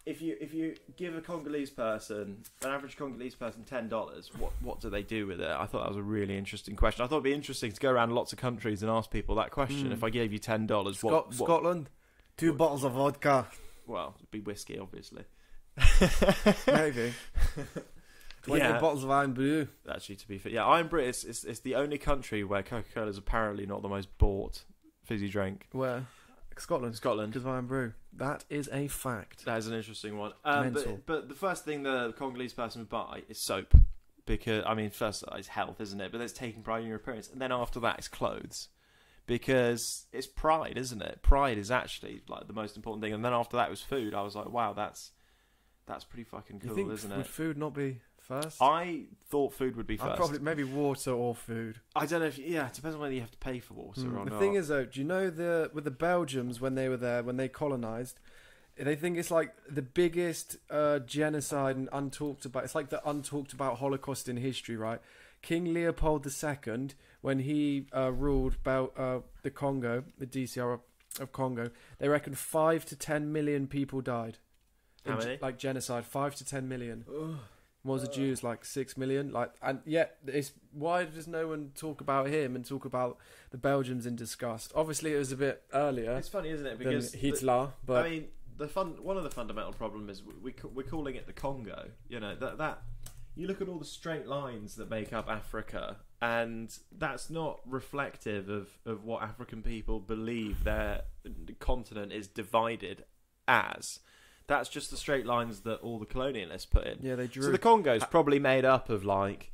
If you give an average Congolese person $10, what do they do with it? I thought that was a really interesting question. I thought it'd be interesting to go around lots of countries and ask people that question. If I gave you $10, what? Scotland, 2 bottles of vodka. Well, it'd be whiskey, obviously. Maybe. 20 bottles of Iron Brew. Actually, to be fair, Iron Brew is the only country where Coca-Cola is apparently not the most bought fizzy drink. Where? Scotland. Because of Iron Brew. That is a fact. That is an interesting one. Mental. But the first thing the Congolese person would buy is soap. Because, I mean, first it's health, isn't it? But that's taking pride in your appearance. And then after that, it's clothes. Because it's pride, isn't it? Pride is actually like the most important thing. And then after that was food. I was like, wow, that's pretty fucking cool, isn't it? Would food not be first? I thought food would be first. Probably maybe water or food. I don't know if it depends on whether you have to pay for water or not. The thing is though, do you know with the Belgians when they were there, when they colonized, they think it's like the biggest genocide and untalked about. It's like the untalked about Holocaust in history, right? King Leopold II, when he ruled the Congo, the DCR of Congo, they reckon 5 to 10 million people died. How many? Like genocide, 5 to 10 million. Was the Jews like 6 million? And yet, why does no one talk about him and talk about the Belgians in disgust? Obviously, it was a bit earlier. It's funny, isn't it? Because Hitler, but I mean, one of the fundamental problems is we're calling it the Congo. That you look at all the straight lines that make up Africa, and that's not reflective of what African people believe their continent is divided as. That's just the straight lines that all the colonialists put in. Yeah, they drew. So the Congo's probably made up of like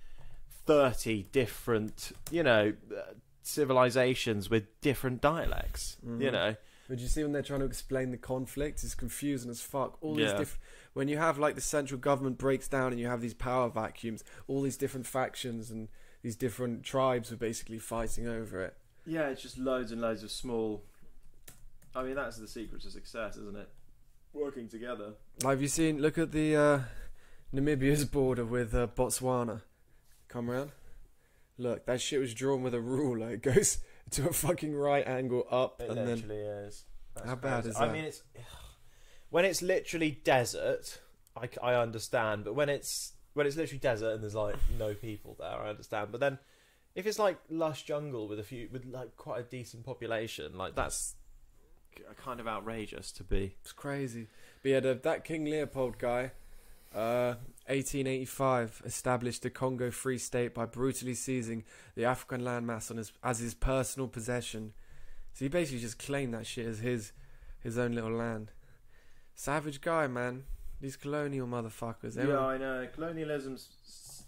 30 different, civilizations with different dialects. But you see when they're trying to explain the conflict, it's confusing as fuck. All these when you have like the central government breaks down and you have these power vacuums, all these different factions and these different tribes are basically fighting over it. Yeah, it's just loads and loads of small. I mean, that's the secret to success, isn't it? Working together. Have you seen? Look at the Namibia's border with Botswana. Come around. Look, that shit was drawn with a ruler. It goes to a fucking right angle up, It and then literally is. That's how bad crazy. is that? I mean, it's when it's literally desert. I understand, but when it's literally desert and there's like no people there, I understand. But then if it's like lush jungle with like quite a decent population, like that's kind of outrageous to be. It's crazy. But yeah, that King Leopold guy, 1885, established the Congo Free State by brutally seizing the African landmass as his personal possession. So he basically just claimed that shit as his own little land. Savage guy, man. These colonial motherfuckers. I know. Colonialism's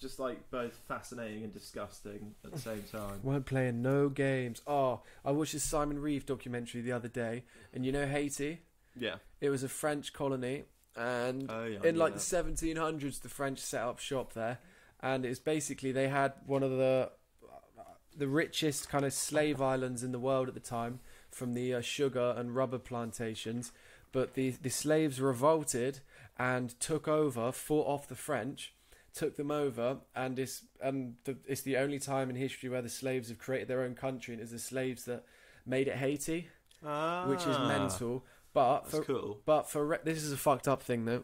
just like both fascinating and disgusting at the same time. Weren't playing no games. Oh, I watched this Simon Reeve documentary the other day, and you know Haiti? Yeah. It was a French colony, and in like the 1700s, the French set up shop there, and it's basically they had one of the richest kind of slave islands in the world at the time, from the sugar and rubber plantations. But the slaves revolted and took over, fought off the French, took them over, and it's the only time in history where the slaves have created their own country, and it's the slaves that made it Haiti, which is mental. But that's cool. But this is a fucked up thing though.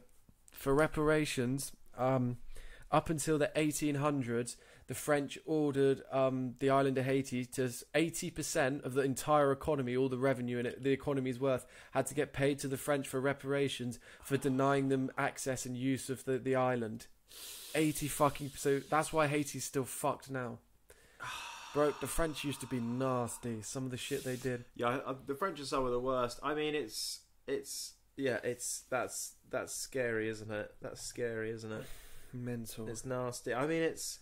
For reparations, up until the 1800s, the French ordered the island of Haiti to 80% of the entire economy, all the revenue and the economy's worth, had to get paid to the French for reparations for denying them access and use of the island. 80 fucking... So that's why Haiti's still fucked now. Bro, the French used to be nasty. Some of the shit they did. Yeah, the French are some of the worst. I mean, that's scary, isn't it? That's scary, isn't it? Mental. It's nasty. I mean, it's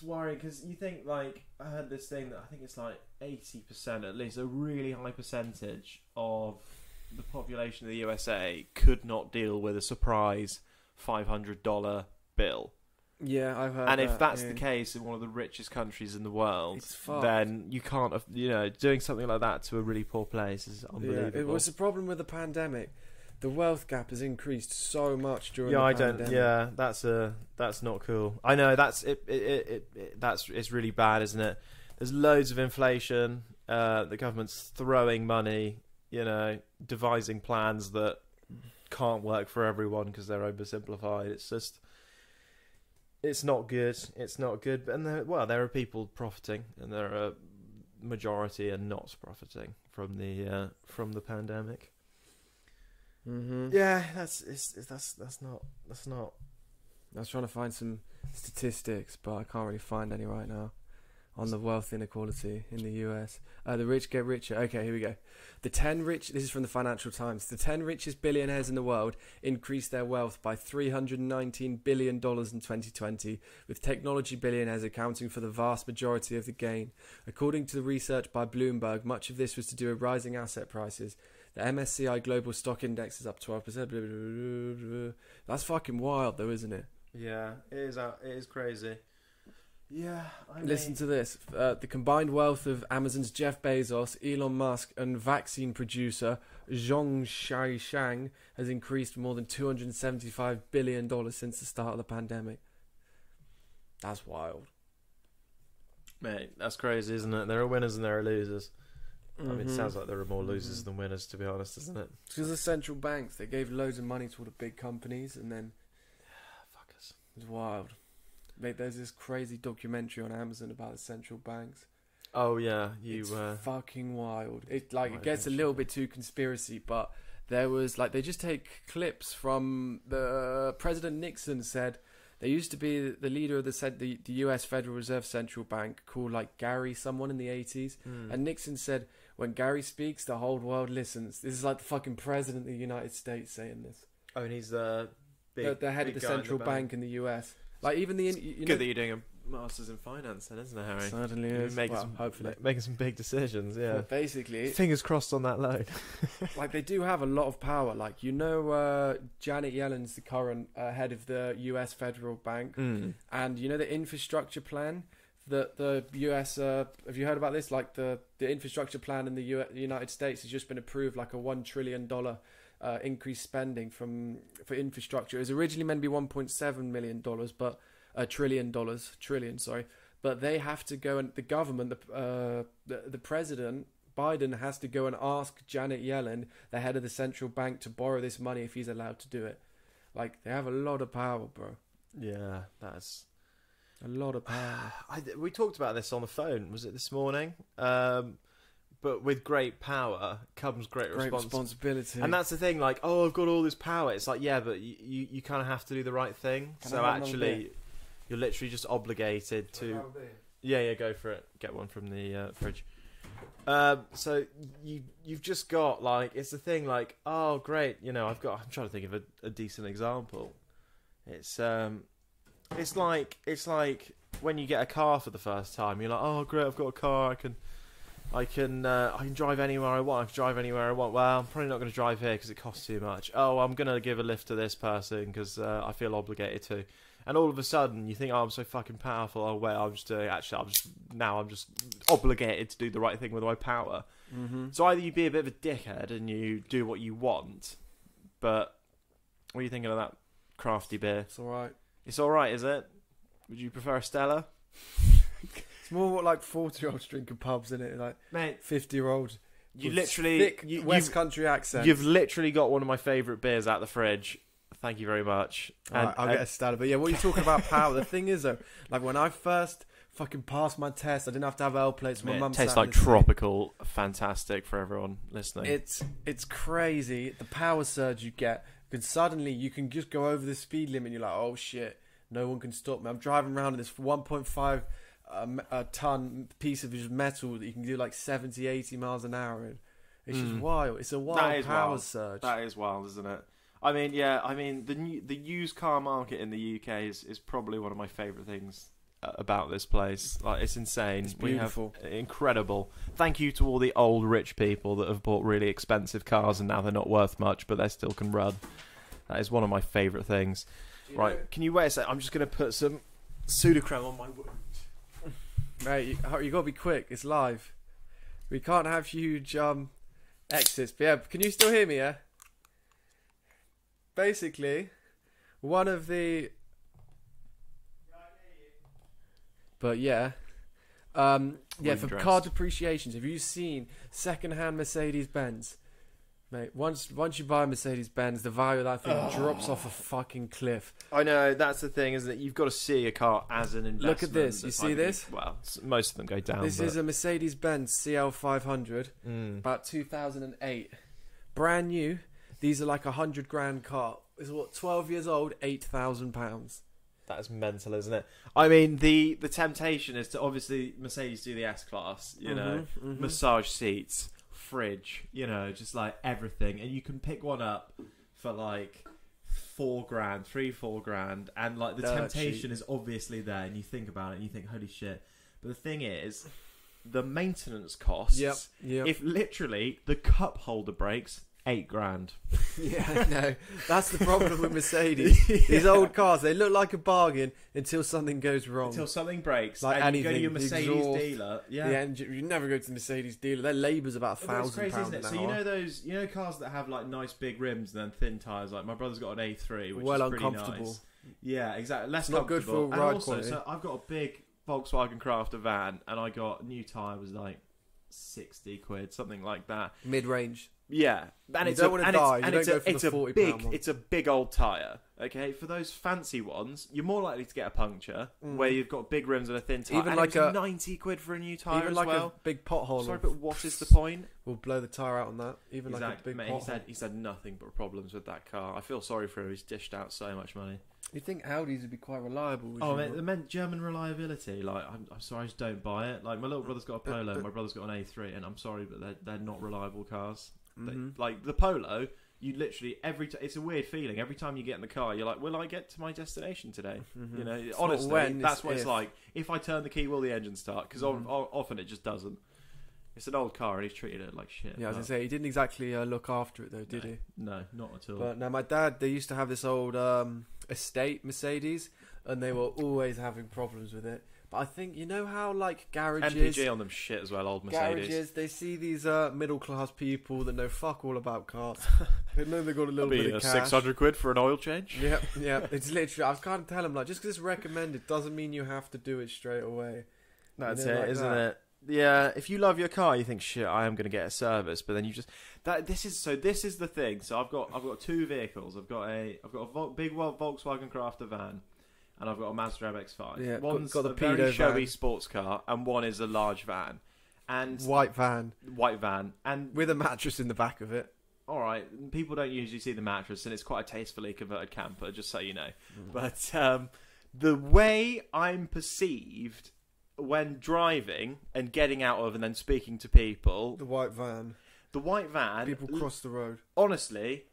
worrying because you think, like, I heard this thing that I think it's like 80%, at least a really high percentage of the population of the USA could not deal with a surprise $500 bill. Yeah, I've heard. And if that's the case in one of the richest countries in the world, then you can't, doing something like that to a really poor place is unbelievable. Yeah, it was the problem with the pandemic. The wealth gap has increased so much during the pandemic. That's not cool. I know it's really bad, isn't it? There's loads of inflation. The government's throwing money, devising plans that can't work for everyone because they're oversimplified. It's not good. It's not good. And there are people profiting, and there are a majority are not profiting from the pandemic. Mm-hmm. Yeah, that's not. I was trying to find some statistics, but I can't really find any right now on the wealth inequality in the US. The rich get richer. Okay, here we go. This is from the Financial Times. The 10 richest billionaires in the world increased their wealth by $319 billion in 2020, with technology billionaires accounting for the vast majority of the gain. According to the research by Bloomberg, much of this was to do with rising asset prices. The MSCI Global Stock Index is up 12%. That's fucking wild, though, isn't it? Yeah, it is. It is crazy. Yeah, Listen to this. The combined wealth of Amazon's Jeff Bezos, Elon Musk, and vaccine producer Zhong Shang has increased more than $275 billion since the start of the pandemic. That's wild. Mate, that's crazy, isn't it? There are winners and there are losers. Mm-hmm. I mean, it sounds like there are more losers than winners, to be honest, isn't it? It's because the central banks, they gave loads of money to all the big companies, and then... Fuckers. It's wild. Mate, there's this crazy documentary on Amazon about the central banks. Oh, yeah. It's fucking wild. It gets a little bit too conspiracy, but there was, they just take clips from the... President Nixon said... There used to be the leader of the U.S. Federal Reserve Central Bank called Gary someone in the 80s. And Nixon said, when Gary speaks, the whole world listens. This is like the fucking president of the United States saying this. Oh, and he's the head of the central bank in the U.S. Even the... Good that you're doing a master's in finance then, isn't it, Harry? Certainly is. Hopefully. Making some big decisions, yeah. But basically... Fingers crossed on that loan. They do have a lot of power. Janet Yellen's the current head of the US Federal Bank. And you know the infrastructure plan that the US... have you heard about this? The infrastructure plan in the United States has just been approved, a $1 trillion increased spending for infrastructure. It was originally meant to be $1.7 million, but... trillion, sorry. But they have to go, and the government, the president, Biden, has to go and ask Janet Yellen, the head of the central bank, to borrow this money if he's allowed to do it. They have a lot of power, bro. Yeah, that's A lot of power. We talked about this on the phone. Was it this morning? But with great power comes great responsibility. And that's the thing, like, oh, I've got all this power. It's like, yeah, but you kind of have to do the right thing. So actually, you're literally just obligated to... Yeah, go for it. Get one from the fridge. So you've just got, like, it's the thing, like, oh, great, I'm trying to think of a decent example. It's like when you get a car for the first time, you're like, oh, great, I've got a car, I can drive anywhere I want. Well, I'm probably not going to drive here because it costs too much. Oh, I'm going to give a lift to this person because I feel obligated to. And all of a sudden, you think, oh, I'm so fucking powerful. Oh, wait, I'm just obligated to do the right thing with my power. Mm-hmm. So either you be a bit of a dickhead and you do what you want, but what are you thinking of that crafty beer? It's all right. It's all right, is it? Would you prefer a Stella? It's more what, like, 40-year-olds drinking pubs, isn't it? Like, mate, 50-year-olds. You literally... Thick West Country accent. You've literally got one of my favourite beers out the fridge. Thank you very much. Right, I'll get a Stella. But yeah, what are you talking about power? The thing is, though, like, when I first fucking passed my test, I didn't have to have L plates. My mum tastes like tropical. Fantastic for everyone listening. It's crazy, the power surge you get. Because suddenly you can just go over the speed limit and you're like, oh shit, no one can stop me. I'm driving around in this 1.5 ton piece of just metal that you can do like 70, 80 miles an hour in. It's just wild. It's a wild power surge. That is wild, isn't it? I mean, yeah. I mean, the used car market in the UK is probably one of my favourite things about this place. Like, it's insane. It's beautiful. We have incredible. Thank you to all the old rich people that have bought really expensive cars and now they're not worth much, but they still can run. That is one of my favourite things. Right? Can you wait a sec? I'm just going to put some Sudocrem on my wound. Mate, you got to be quick. It's live. We can't have huge exits. But yeah, can you still hear me? Yeah. Basically, one of the. But yeah, for car depreciations, have you seen second-hand Mercedes-Benz? Mate, once you buy a Mercedes-Benz, the value of that thing drops off a fucking cliff. I know, that's the thing, isn't it? You've got to see a car as an investment. Look at this. You see this? Well, most of them go down. This is a Mercedes-Benz CL500, about 2008. Brand new. These are like $100,000 car. It's what, 12 years old, £8,000. That is mental, isn't it? I mean, the temptation is to obviously Mercedes do the S-Class, massage seats, fridge, just like everything, and you can pick one up for like $4,000, $3,000-4,000, and like the temptation is obviously there, and you think about it, and you think, holy shit! But the thing is, the maintenance costs. Yep. If literally the cup holder breaks. $8,000. Yeah, no, that's the problem with Mercedes. These old cars, they look like a bargain until something goes wrong. Until something breaks. Like and anything. You go to your Mercedes dealer. Yeah. The engine, you never go to the Mercedes dealer. Their labour's about £1,000 an hour. So you know those, cars that have like nice big rims and then thin tyres. Like my brother's got an A3, which is pretty uncomfortable. Nice. Yeah, exactly. Less not good for ride quality. So I've got a big Volkswagen Crafter van, and I got new tyre was like £60, something like that. Mid-range. Yeah, and it's a big old tyre. Okay, for those fancy ones, you're more likely to get a puncture where you've got big rims and a thin tyre. Even like £90 for a new tyre, even as like well. A big pothole. Sorry, but what is the point? We'll blow the tyre out on that. Even like a big pothole. He's had nothing but problems with that car. I feel sorry for him. He's dished out so much money. You think Audis would be quite reliable? It meant German reliability. Like, I'm sorry, I just don't buy it. Like, my little brother's got a Polo, my brother's got an A3, and I'm sorry, but they're not reliable cars. Like the Polo, you literally it's a weird feeling. Every time you get in the car, you're like, "Will I get to my destination today?" It's honestly, that's what it's like. If I turn the key, will the engine start? Because often it just doesn't. It's an old car, and he's treated it like shit. Yeah, I was gonna say he didn't exactly look after it though, did he? No, not at all. But no, my dad, they used to have this old estate Mercedes, and they were always having problems with it. But I think, how like garages... MPG on them shit as well, old Mercedes. Garages, they see these middle class people that know fuck all about cars. They know they've got a little bit of cash. £600 for an oil change? Yeah. It's literally... I can't tell them, like, just because it's recommended doesn't mean you have to do it straight away. That's it, isn't it? Yeah, if you love your car, you think, shit, I am going to get a service, but then you just... This is the thing. So I've got two vehicles. I've got a big Volkswagen Crafter van, and I've got a Mazda MX-5. Yeah, One's got the a very pedo showy van. sports car, and one is a large van. And White van. And With a mattress in the back of it. all right, people don't usually see the mattress, and it's quite a tastefully converted camper, just so you know. But the way I'm perceived when driving and getting out of and then speaking to people, The white van. People cross the road. Honestly,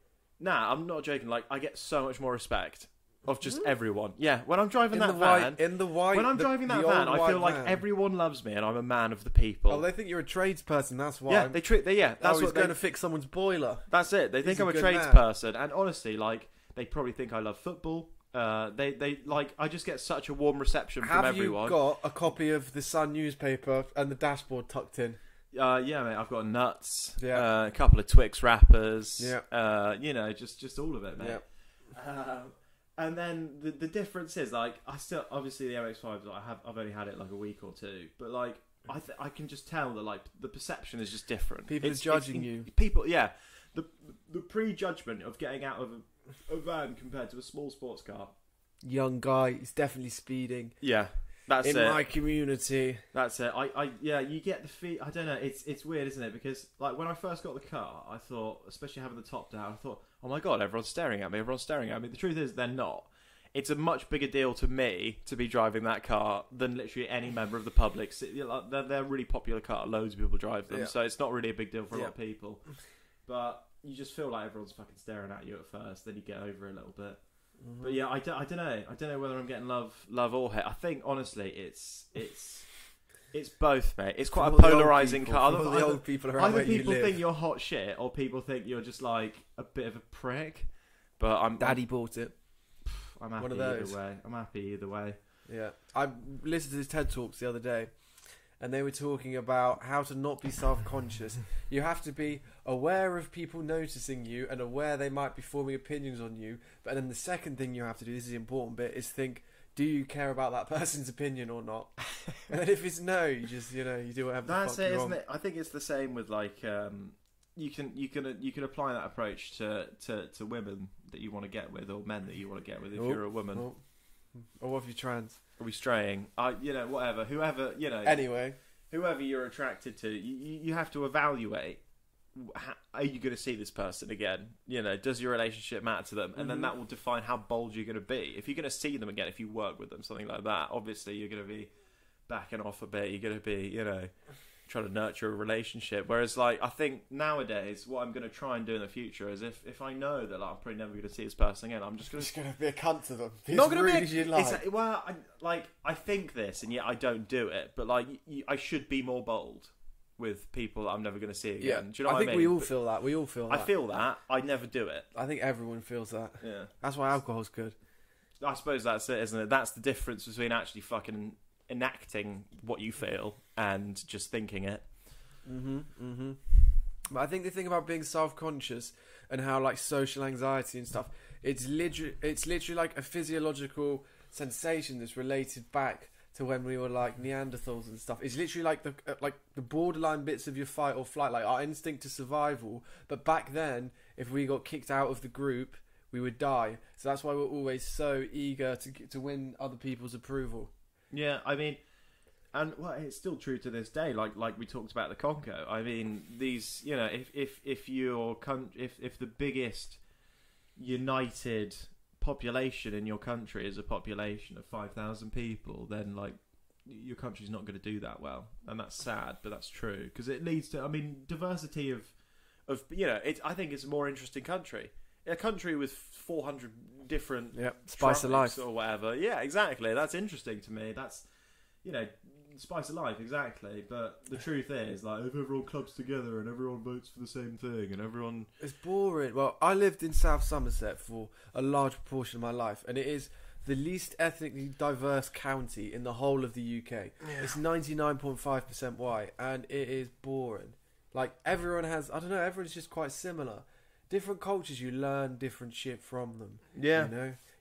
I'm not joking. Like, I get so much more respect of just everyone. Yeah, when I'm driving that van, when I'm driving that van, I feel like everyone loves me, and I'm a man of the people. Oh, they think you're a tradesperson. That's why. Yeah, that's he's going to fix someone's boiler. That's it. They think He's I'm a good man. tradesperson, and honestly, like, they probably think I love football. They like, I just get such a warm reception from everyone. Have you got a copy of the Sun newspaper and the dashboard tucked in? Yeah, mate. I've got nuts. Yeah. A couple of Twix wrappers. Yeah. Just all of it, mate. Yeah. And then the difference is, like, I still, obviously the MX-5s, I've only had it like a week or two, but like, I can just tell that, like, the perception is just different. People are judging you. People, yeah. The prejudgment of getting out of a van compared to a small sports car. Young guy, he's definitely speeding. Yeah. That's in it. my community. That's it. You get the feel. I don't know. It's weird, isn't it? Because, like, when I first got the car, I thought, especially having the top down, I thought, oh my god, everyone's staring at me. Everyone's staring at me. The truth is, they're not. It's a much bigger deal to me to be driving that car than literally any member of the public. They're a really popular car. Loads of people drive them, so it's not really a big deal for a lot of people. But you just feel like everyone's fucking staring at you at first. Then you get over it a little bit. Mm-hmm. But yeah, I don't know. I don't know whether I'm getting love or hate. I think honestly, it's both, mate. It's quite a polarizing car. The old people around either people think you're hot shit, or people think you're just like a bit of a prick. But Daddy bought it. I'm happy either way. I'm happy either way. Yeah, I listened to his TED Talks the other day, and they were talking about how to not be self-conscious. You have to be aware of people noticing you and aware they might be forming opinions on you. But then the second thing you have to do, this is the important bit, is think, do you care about that person's opinion or not? And then if it's no, you just, you do whatever the fuck you want. Isn't it? I think it's the same with, like, you can apply that approach to women that you want to get with, or men that you want to get with if you're a woman. Or what if you're trans? Are we straying? Whatever. Whoever, Anyway. Whoever you're attracted to, you have to evaluate, are you going to see this person again? Does your relationship matter to them? And then that will define how bold you're going to be. If you're going to see them again, if you work with them, something like that, obviously you're going to be backing off a bit. You're going to be, trying to nurture a relationship. Whereas, like, I think nowadays what I'm going to try and do in the future is if I know that, like, I'm probably never going to see this person again, I'm just going to be a cunt to them. Not going to be I think this, and yet I don't do it. But, like, I should be more bold with people that I'm never going to see again. Yeah. Do you know what I mean? I think we all feel that. We all feel that. I feel that. I never do it. I think everyone feels that. Yeah. That's why alcohol's good. I suppose that's it, isn't it? That's the difference between actually fucking enacting what you feel and just thinking it. But I think the thing about being self-conscious and how, like, social anxiety and stuff, it's literally like a physiological sensation that's related back to when we were like Neanderthals and stuff. It's literally like the borderline bits of your fight or flight, like our instinct to survival. But back then, if we got kicked out of the group, we would die. So that's why we're always so eager to win other people's approval. Yeah, I mean, and well, it's still true to this day. Like we talked about the Congo. I mean, these, if the biggest united population in your country is a population of 5,000 people, then, like, your country's not going to do that well, and that's sad, but that's true, because it leads to, I mean, diversity of I think it's a more interesting country. A country with 400 different spice of life or whatever. Yeah, exactly. That's interesting to me. That's, spice of life, exactly. But the truth is, like, if everyone clubs together and everyone votes for the same thing and everyone... It's boring. Well, I lived in South Somerset for a large proportion of my life, and it is the least ethnically diverse county in the whole of the UK. Yeah. It's 99.5% white, and it is boring. Like, everyone has... I don't know, everyone's just quite similar. Different cultures, you learn different shit from them. Yeah.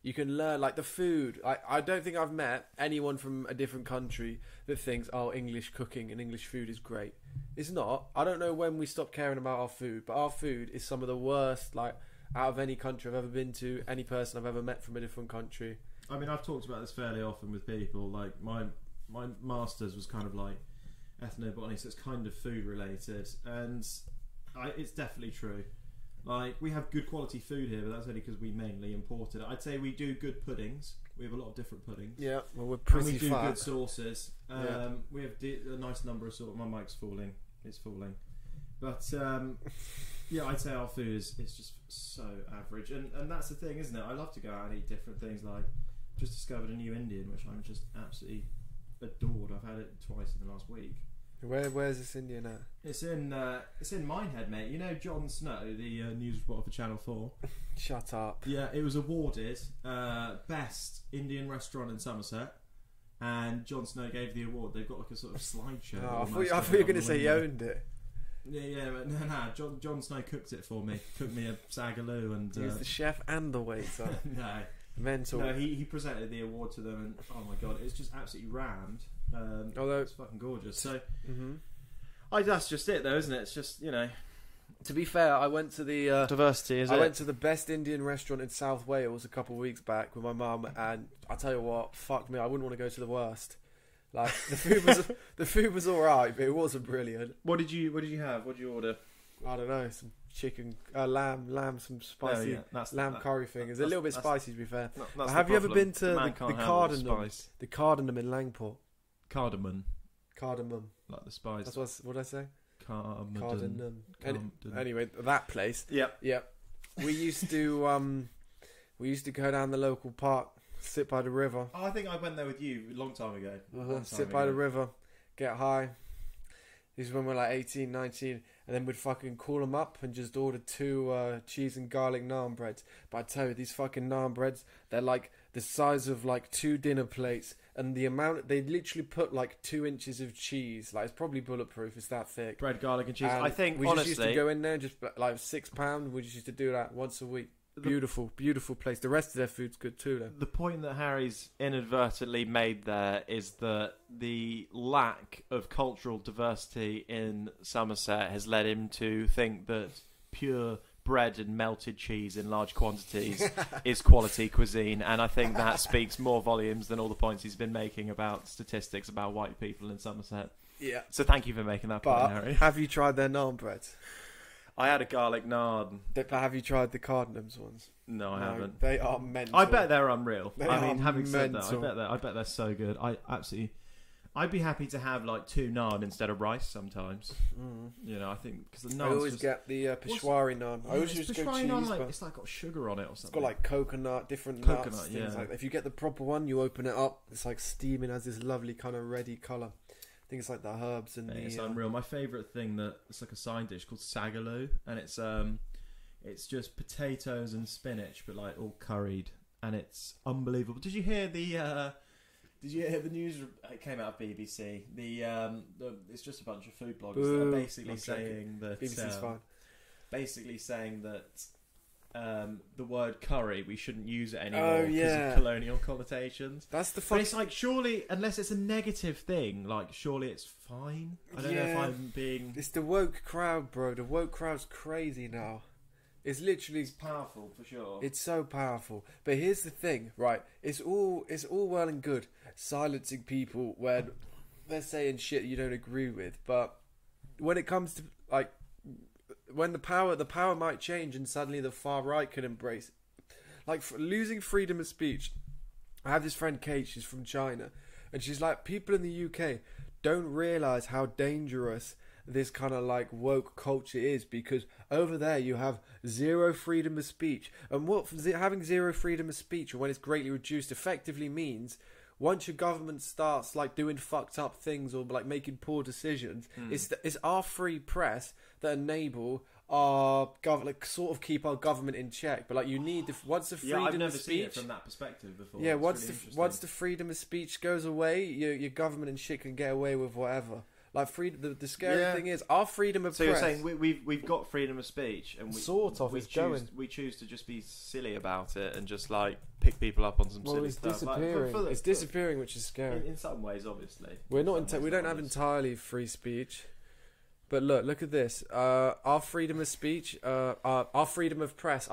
You can learn, like, the food. I don't think I've met anyone from a different country that thinks, oh, English cooking and English food is great. It's not. I don't know when we stopped caring about our food, but our food is some of the worst, like, out of any country I've ever been to, any person I've ever met from a different country. I mean, I've talked about this fairly often with people. Like my master's was kind of like ethnobotany, so it's kind of food related, and it's definitely true. Like, we have good quality food here, but that's only because we mainly imported it. I'd say we do good puddings. We have a lot of different puddings. Yeah, well, we're pretty and we do fat. good sauces. We have a nice number of My mic's falling. It's falling. But, yeah, I'd say our food is just so average. And that's the thing, isn't it? I love to go out and eat different things. Like, just discovered a new Indian, which I'm just absolutely adored. I've had it twice in the last week. Where's this Indian at? It's in Minehead, mate. You know Jon Snow, the news reporter for Channel 4? Shut up. Yeah, it was awarded best Indian restaurant in Somerset, and Jon Snow gave the award. They've got like a sort of slideshow. I thought you were going to say he owned it. Yeah, but no. Jon Snow cooked it for me. Cooked me a sagaloo, and he was the chef and the waiter. No, mental. No, he presented the award to them, and oh my god, it's just absolutely rammed. Although it's fucking gorgeous. So, that's just it, though, isn't it? It's just, you know. To be fair, I went to the diversity. I went to the best Indian restaurant in South Wales a couple of weeks back with my mum, and I tell you what, fuck me, I wouldn't want to go to the worst. Like, the food was all right, but it wasn't brilliant. What did you have? What did you order? I don't know, some chicken, lamb, some spicy lamb curry thing. It's a little bit spicy, to be fair. Have you ever been to the Cardinum in Langport? Cardamom, like the spice. That's what did I say? Cardamom. Anyway, that place. Yep. We used to go down the local park, sit by the river. Oh, I think I went there with you a long time ago. Sit by the river, get high. This is when we're like 18, 19, and then we'd fucking call them up and just order 2 cheese and garlic naan breads. But I tell you, these fucking naan breads, they're like the size of like 2 dinner plates, and the amount, they literally put like 2 inches of cheese. Like, it's probably bulletproof, it's that thick. Bread, garlic and cheese. And I think, we honestly, just used to go in there, just like £6, we just used to do that once a week. Beautiful place. The rest of their food's good too, though. The point that Harry's inadvertently made there is that the lack of cultural diversity in Somerset has led him to think that pure bread and melted cheese in large quantities is quality cuisine, and I think that speaks more volumes than all the points he's been making about statistics about white people in Somerset. Yeah. So thank you for making that point, Harry. Have you tried their naan breads? I had a garlic naan. But have you tried the Cardinums ones? No, I haven't. They are mental. I bet they're unreal. Having said mental. that, I bet they're so good. I'd be happy to have like 2 naan instead of rice sometimes. You know, I think because the naan. I always get the Peshwari naan. I always just go cheese. Naan, it's like got sugar on it or something. It's got like coconut, different nuts, things like that. If you get the proper one, you open it up. It's like steaming, has this lovely kind of reddy colour. I think it's like the herbs and it's unreal. My favourite thing it's like a side dish called sagaloo, and it's just potatoes and spinach, but like all curried, and it's unbelievable. Did you hear the news? It came out of BBC. It's just a bunch of food bloggers that are basically saying that BBC's fine. Basically saying that the word curry, we shouldn't use it anymore because of colonial connotations. That's the But it's like, surely, unless it's a negative thing, like, surely it's fine. I don't know if I'm being... It's the woke crowd, bro. The woke crowd's crazy now. It's literally... It's powerful, for sure. It's so powerful. But here's the thing, right? It's all well and good silencing people when they're saying shit you don't agree with. But when it comes to, like... When the power might change and suddenly the far right can embrace, like losing freedom of speech. I have this friend Kate, she's from China, and she's like, people in the UK don't realise how dangerous this kind of like woke culture is, because over there you have zero freedom of speech, and what having zero freedom of speech, or when it's greatly reduced, effectively means once your government starts like doing fucked up things or like making poor decisions, it's our free press that enable our government, like, sort of keep our government in check. But like, you need once the freedom I've never of speech, seen it from that perspective before. Yeah, once the freedom of speech goes away, your government and shit can get away with whatever. Like the scary thing is our freedom of press. So you're saying we've got freedom of speech, and we choose to just be silly about it and just like pick people up on some silly stuff. Disappearing. It's disappearing, which is scary. In some ways, obviously. We don't have entirely free speech. But look at this. Our freedom of speech, our freedom of press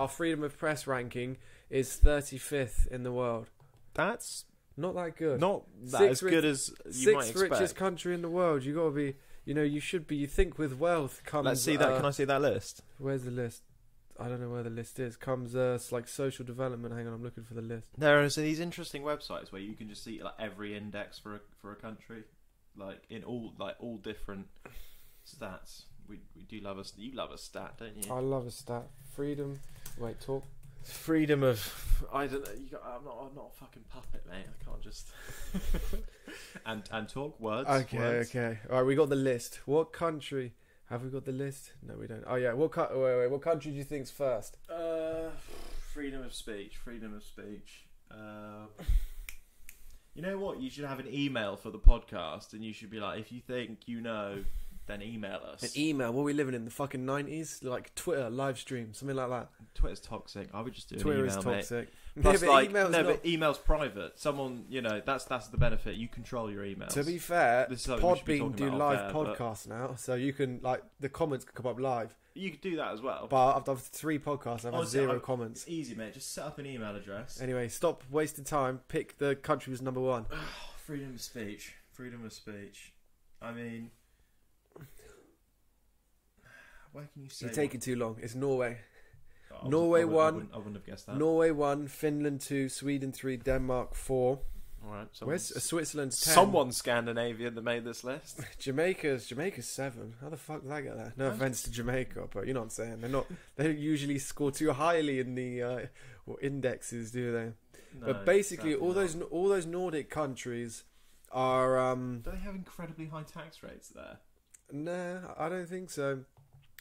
ranking is 35th in the world. That's not that good. not that Sixth as good as you might Sixth expect. richest country in the world. You got to be. You know, you should be. You think with wealth comes. Let's see that. Can I see that list? Where's the list? I don't know where the list is. Comes like social development. Hang on, I'm looking for the list. There are these interesting websites where you can just see like every index for a country, like in all different stats. We do love us. You love a stat, don't you? I love a stat. Freedom. Wait, talk. Freedom of I don't know. I'm not a fucking puppet, mate. I can't just and talk words. Okay, words. okay. All right, we got the list. What country? Have we got the list? No, we don't. Oh yeah. What country do you think's first? Freedom of speech. Freedom of speech. You know what? You should have an email for the podcast, and you should be like, if you think you know, then email us. An email? What are we living in? The fucking 90s? Like Twitter, live stream, something like that. Twitter's toxic. I would just do Twitter an email, is toxic. mate. Plus, Yeah, like, email's but email's private. Someone, that's the benefit. You control your emails. To be fair, This is something we should be Podbean talking do about live off air, but- podcasts now, so you can like the comments can come up live. You could do that as well. But I've done 3 podcasts. I've had Honestly, 0 comments. It's easy, mate. Just set up an email address. Anyway, stop wasting time. Pick the country was number 1. Freedom of speech. Freedom of speech. I mean, where can you say? You're taking too long. It's Norway. Oh, Norway I 1. wouldn't have guessed that. Norway 1, Finland 2, Sweden 3, Denmark 4. All right. Where's Switzerland's 10? Someone's Scandinavian that made this list. Jamaica's 7. How the fuck did I get there? No offense to Jamaica, but you know what I'm saying. They don't usually score too highly in the indexes, do they? No, but basically, sadly all those Nordic countries are. Do they have incredibly high tax rates there? Nah, I don't think so.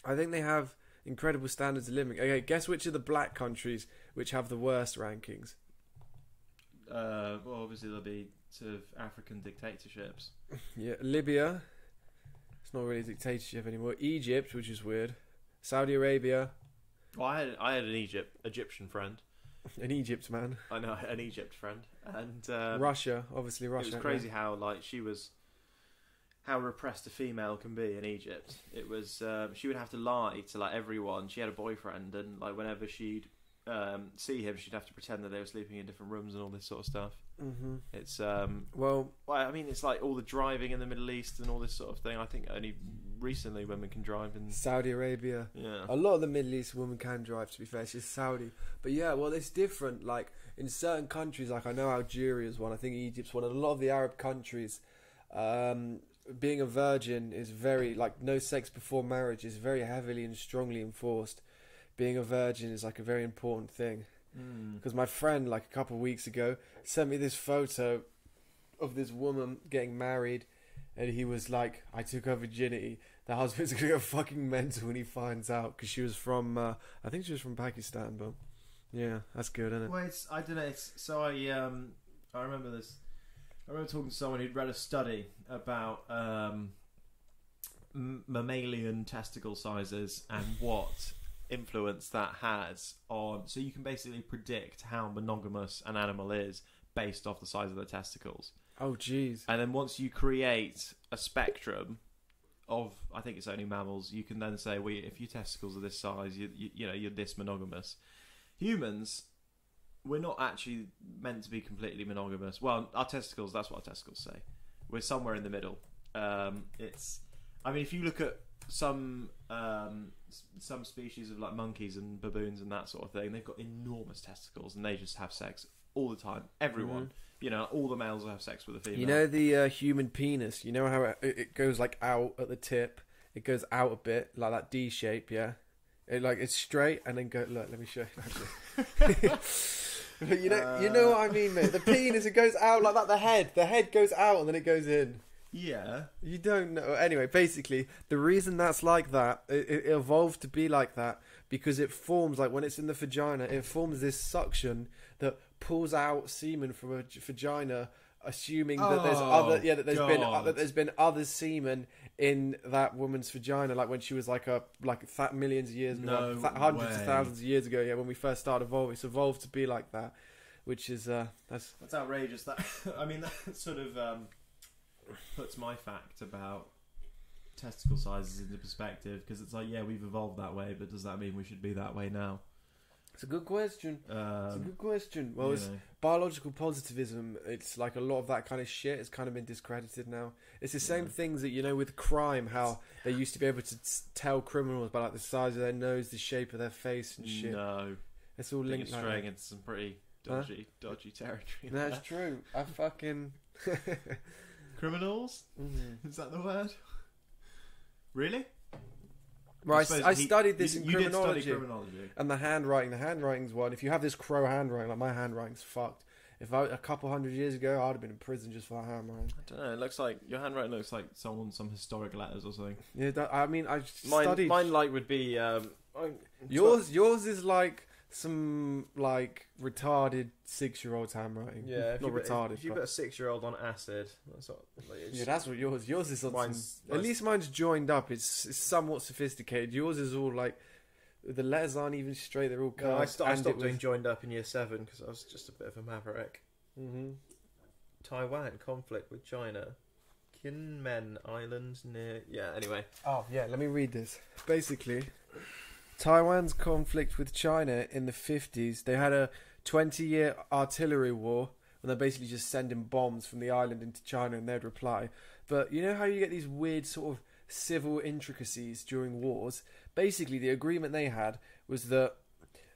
I think they have incredible standards of living. Okay, guess which of the black countries which have the worst rankings? Well, obviously there'll be sort of African dictatorships. Yeah, Libya. It's not really a dictatorship anymore. Egypt, which is weird. Saudi Arabia. Well, I had an Egyptian friend. An Egypt man. I know, an Egypt friend, and Russia, obviously Russia. It was crazy how how repressed a female can be in Egypt. It was she would have to lie to like everyone. She had a boyfriend, and like whenever she'd see him, she'd have to pretend that they were sleeping in different rooms and all this sort of stuff. Mm-hmm. It's well, I mean, it's like all the driving in the Middle East and all this sort of thing. I think only recently women can drive in Saudi Arabia. Yeah, a lot of the Middle East women can drive. To be fair, it's just Saudi. But yeah, well, it's different. Like in certain countries, like I know Algeria's one. I think Egypt's one. And a lot of the Arab countries, being a virgin is very like no sex before marriage is very heavily and strongly enforced. Being a virgin is like a very important thing. Because my friend, like a couple of weeks ago, sent me this photo of this woman getting married, and he was like, "I took her virginity." The husband's gonna go fucking mental when he finds out, because she was from, I think she was from Pakistan, but yeah, that's good, isn't it? Well, I don't know. So I remember this. I remember talking to someone who'd read a study about mammalian testicle sizes and what influence that has on. So you can basically predict how monogamous an animal is based off the size of the testicles. Oh, jeez. And then once you create a spectrum of, I think it's only mammals, you can then say, well, if your testicles are this size, you're this monogamous. Humans, we're not actually meant to be completely monogamous. Well, our testicles, that's what our testicles say. We're somewhere in the middle. If you look at some species of like monkeys and baboons and that sort of thing, they've got enormous testicles and they just have sex all the time. Everyone, all the males will have sex with a female. You know the human penis. You know how it goes like out at the tip. It goes out a bit like that D shape. Yeah, it's straight and then go. Look, let me show you. But you know what I mean, mate. The penis, it goes out like that. The head goes out and then it goes in. Yeah. You don't know. Anyway, basically, the reason that's like that, it evolved to be like that because it forms, like when it's in the vagina, it forms this suction that pulls out semen from a vagina, assuming that there's been other semen in that woman's vagina, like when she was like millions of years ago, hundreds of thousands of years ago. Yeah, when we first started evolving, it's evolved to be like that, which is that's outrageous. That that sort of puts my fact about testicle sizes into perspective, because it's like, yeah, we've evolved that way, but does that mean we should be that way now? It's a good question. It's a good question. Well, it's know. biological positivism. It's like a lot of that kind of shit has kind of been discredited now. It's the same things that, you know, with crime, how they used to be able to tell criminals by like the size of their nose, the shape of their face and shit. No. It's all linked like straying that. into some pretty dodgy territory. That's true. I fucking... Criminals? Mm-hmm. Is that the word? Really? Right, I studied this in you criminology. did study criminology. And the handwriting's one. If you have this crow handwriting, like my handwriting's fucked. If a couple hundred years ago, I'd have been in prison just for that handwriting. I don't know. It looks like your handwriting looks like some historic letters or something. Yeah, I mean, I studied. Mine like would be yours is like some like retarded 6-year-old's handwriting. Yeah, not retarded. If you put a 6-year-old on acid, that's what. Yeah, that's what yours. Yours is on at least mine's joined up. It's somewhat sophisticated. Yours is all like the letters aren't even straight. They're all curved. No, I stopped doing joined up in year 7 because I was just a bit of a maverick. Mm-hmm. Taiwan conflict with China. Kinmen Islands near. Yeah. Anyway. Oh yeah, let me read this. Basically, Taiwan's conflict with China in the 50s. They had a 20-year artillery war when they're basically just sending bombs from the island into China and they'd reply. But you know how you get these weird sort of civil intricacies during wars? Basically, the agreement they had was that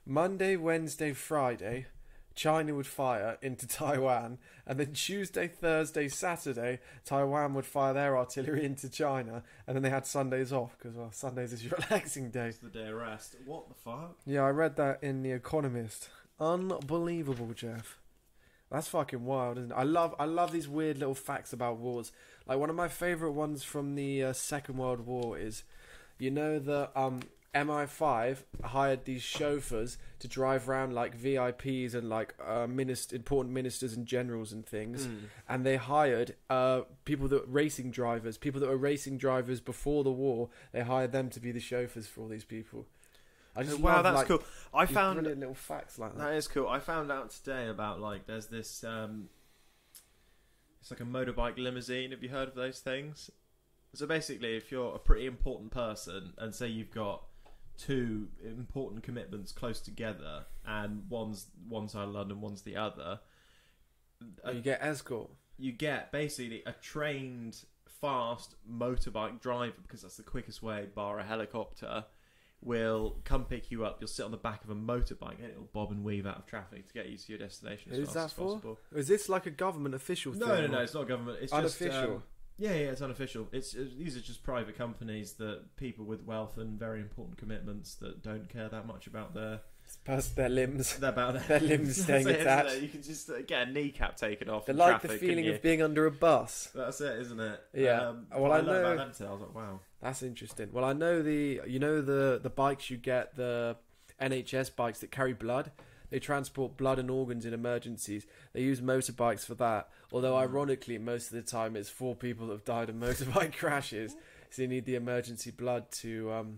Monday, Wednesday, Friday, China would fire into Taiwan, and then Tuesday, Thursday, Saturday, Taiwan would fire their artillery into China, and then they had Sundays off, because, well, Sundays is your relaxing day. It's the day of rest. What the fuck? Yeah, I read that in The Economist. Unbelievable, Jeff. That's fucking wild, isn't it? I love these weird little facts about wars. Like, one of my favourite ones from the Second World War is, you know, the MI5 hired these chauffeurs to drive around like VIPs and like important ministers and generals and things, and they hired people that were racing drivers before the war. They hired them to be the chauffeurs for all these people. I just wow, love, that's like, cool. I found brilliant little facts like that. That is cool. I found out today about like there's this it's like a motorbike limousine. Have you heard of those things? So basically, if you're a pretty important person and say you've got 2 important commitments close together and one's one side of London, one's the other, You get escort. You get basically a trained, fast motorbike driver, because that's the quickest way, bar a helicopter, will come pick you up. You'll sit on the back of a motorbike and it'll bob and weave out of traffic to get you to your destination as fast as possible. Is this like a government official thing? No, it's not government. It's unofficial. Just, yeah, it's unofficial. These are just private companies that people with wealth and very important commitments that don't care that much about their limbs. About their limbs staying attached. You can just get a kneecap taken off. They like the feeling of being under a bus. That's it, isn't it? Yeah. Well, I know about them today. I was like, wow, that's interesting. Well, I know the bikes you get, the NHS bikes that carry blood. They transport blood and organs in emergencies. They use motorbikes for that. Although, ironically, most of the time it's for people that have died in motorbike crashes. So you need the emergency blood to,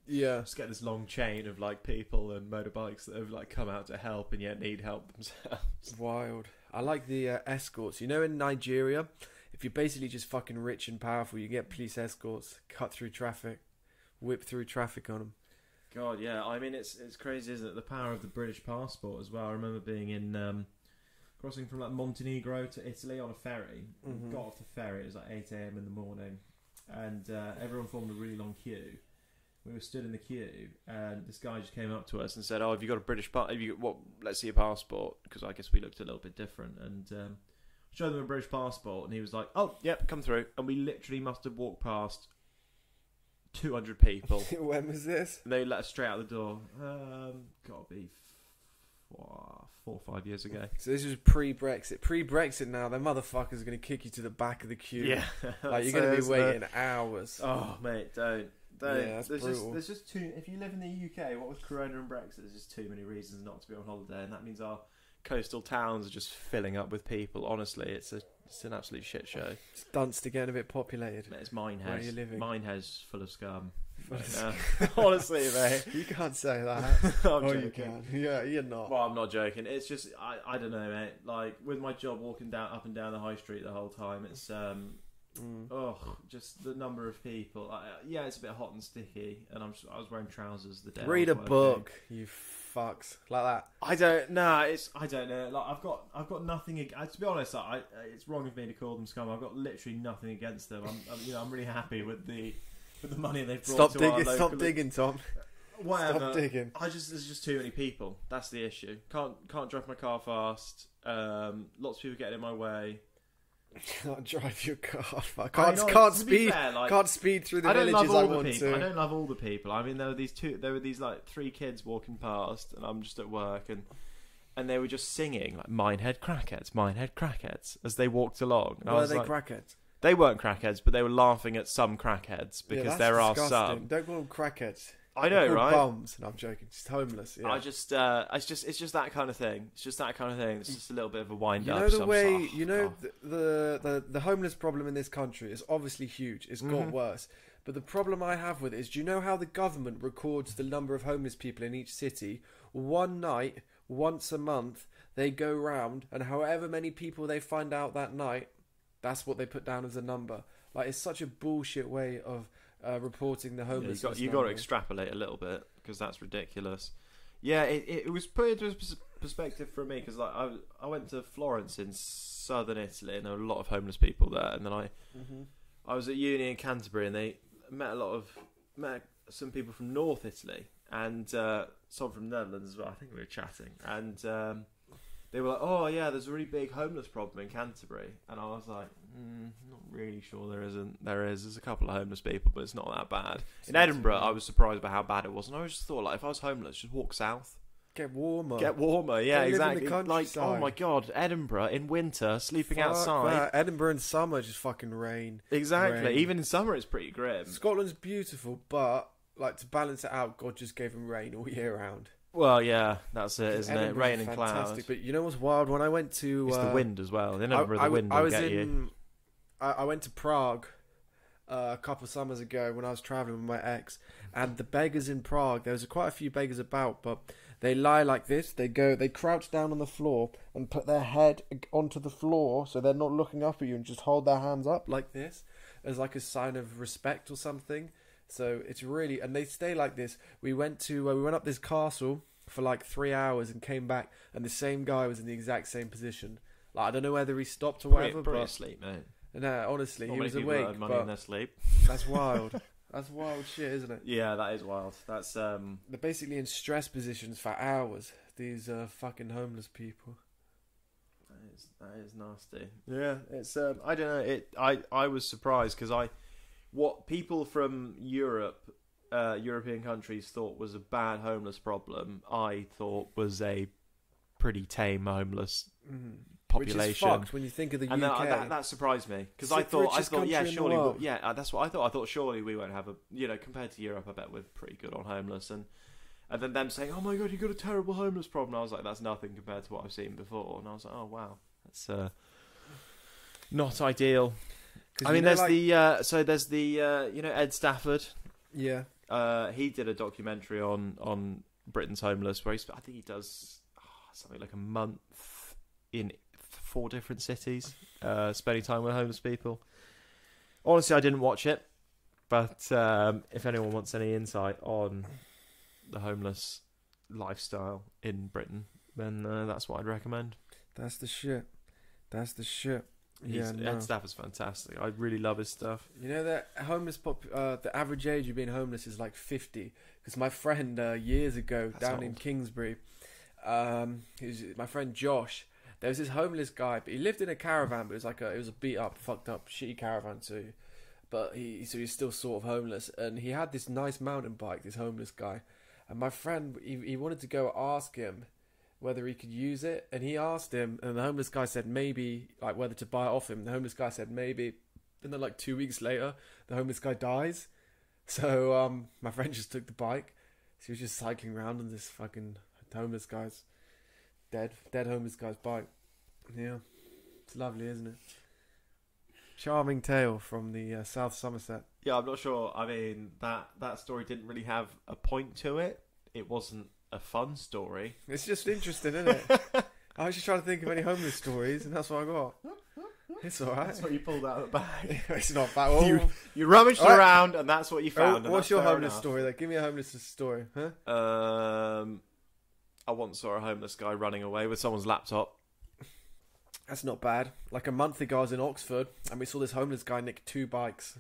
yeah. Just get this long chain of like people and motorbikes that have like come out to help and yet need help themselves. Wild. I like the escorts. You know, in Nigeria, if you're basically just fucking rich and powerful, you get police escorts, cut through traffic, whip through traffic on them. God, yeah. I mean, it's crazy, isn't it? The power of the British passport as well. I remember being in crossing from like Montenegro to Italy on a ferry. Mm-hmm. Got off the ferry. It was like 8 a.m. in the morning, and everyone formed a really long queue. We were stood in the queue, and this guy just came up to us and said, "Oh, have you got a British passport? Let's see your passport," because I guess we looked a little bit different. And showed them a British passport, and he was like, "Oh, yep, come through." And we literally must have walked past 200 people. When was this? And they let us straight out the door. Gotta be 4 or 5 years ago. So this was pre-Brexit. Pre-Brexit now, them motherfuckers are going to kick you to the back of the queue. Yeah. Like, you're going to be waiting hours. Oh, mate, don't. Yeah, that's brutal. There's just too... If you live in the UK, what with Corona and Brexit, there's just too many reasons not to be on holiday, and that means our coastal towns are just filling up with people. Honestly, it's an absolute shit show. It's Dunster getting a bit populated. Mate, it's Minehead. Where are you living? Minehead's full of scum. Scum. Honestly, mate. You can't say that. You can. Yeah, you're not. Well, I'm not joking. It's just, I don't know, mate. Like, with my job walking up and down the high street the whole time, it's Just the number of people. Yeah, it's a bit hot and sticky, and I was wearing trousers the day. Read a book, you fucks, like that. I don't know. Like I've got nothing. To be honest, it's wrong of me to call them scum. I've got literally nothing against them. I'm really happy with the money they've brought. Stop digging, Tom. Whatever. Stop digging. There's just too many people. That's the issue. Can't drive my car fast. Lots of people getting in my way. Can't drive your car. Can't speed. Can't speed through the villages I want to. I don't love all the people. I mean, there were these like 3 kids walking past, and I'm just at work, and they were just singing like "Minehead crackheads" as they walked along. And Were they crackheads? They weren't crackheads, but they were laughing at some crackheads because there are some. Don't call them crackheads. I know, right? Bums. No, I'm joking. Just homeless. Yeah. It's just that kind of thing. It's just that kind of thing. It's just a little bit of a wind up. The homeless problem in this country is obviously huge. It's got worse. But the problem I have with it is, do you know how the government records the number of homeless people in each city? One night, once a month, they go round, and however many people they find out that night, that's what they put down as a number. Like, it's such a bullshit way of reporting the homelessness. You got to extrapolate a little bit because that's ridiculous. Yeah, it was put into perspective for me because like I went to Florence in southern Italy and there were a lot of homeless people there, and then I was at uni in Canterbury and they met some people from North Italy and some from the Netherlands as well. I think we were chatting and they were like, "Oh yeah, there's a really big homeless problem in Canterbury," and I was like, "Not really sure there isn't. There's a couple of homeless people, but it's not that bad." In Edinburgh, I was surprised by how bad it was, and I just thought, like, if I was homeless, just walk south. Get warmer. Yeah, exactly. Like, oh my god, Edinburgh in winter, sleeping outside. Edinburgh in summer, just fucking rain. Exactly. Rain. Even in summer, it's pretty grim. Scotland's beautiful, but like to balance it out, God just gave them rain all year round. Well, yeah, that's it, isn't it? Rain and clouds. But you know what's wild? When I went to... It's the wind as well. In Edinburgh, the wind will get you. I went to Prague a couple of summers ago when I was travelling with my ex, and the beggars in Prague, there was quite a few beggars about, but they lie like this. They crouch down on the floor and put their head onto the floor so they're not looking up at you and just hold their hands up like this as like a sign of respect or something. So it's really, and they stay like this. We went up this castle for like 3 hours and came back, and the same guy was in the exact same position. Like, I don't know whether he stopped or whatever. Pretty asleep, mate. No, honestly, Not he was many awake. People earn money in their sleep. That's wild. That's wild shit, isn't it? Yeah, that is wild. That's They're basically in stress positions for hours. These fucking homeless people. That is nasty. Yeah, it's I don't know. I was surprised because what people from European countries thought was a bad homeless problem, I thought was a pretty tame homeless population. Which is fucked when you think of the and UK. That surprised me because I thought yeah, surely that's what I thought. I thought surely we won't have compared to Europe, I bet we're pretty good on homeless, and then them saying, "Oh my god, you got a terrible homeless problem." I was like, that's nothing compared to what I've seen before, and I was like, oh wow, that's not ideal. I mean, there's Ed Stafford. Yeah. He did a documentary on Britain's homeless, where I think he does something like a month in 4 different cities, spending time with homeless people. Honestly, I didn't watch it, but if anyone wants any insight on the homeless lifestyle in Britain, then that's what I'd recommend. That's the shit. Ed Stafford's fantastic. I really love his stuff. You know that the average age of being homeless is like 50. Because my friend years ago down in Kingsbury, my friend Josh, there was this homeless guy, but he lived in a caravan, but it was a beat up, fucked up, shitty caravan too. But he's still sort of homeless, and he had this nice mountain bike, this homeless guy, and my friend he wanted to go ask him whether he could use it, and he asked him, and the homeless guy said maybe, like whether to buy it off him. The homeless guy said maybe, and then like 2 weeks later, the homeless guy dies. So my friend just took the bike, so he was just cycling around on this fucking homeless guy's dead homeless guy's bike. Yeah, it's lovely, isn't it? Charming tale from the South Somerset. Yeah, I'm not sure. I mean, that story didn't really have a point to it. It wasn't a fun story. It's just interesting, isn't it? I was just trying to think of any homeless stories, and that's what I got. It's all right. That's what you pulled out of the bag. It's not bad. Oh, You rummaged All right. around, and that's what you found. and what's that's your fair homeless enough. story? Like, give me a homeless story, huh? I once saw a homeless guy running away with someone's laptop. That's not bad. Like a month ago, I was in Oxford, and we saw this homeless guy nick two bicycles.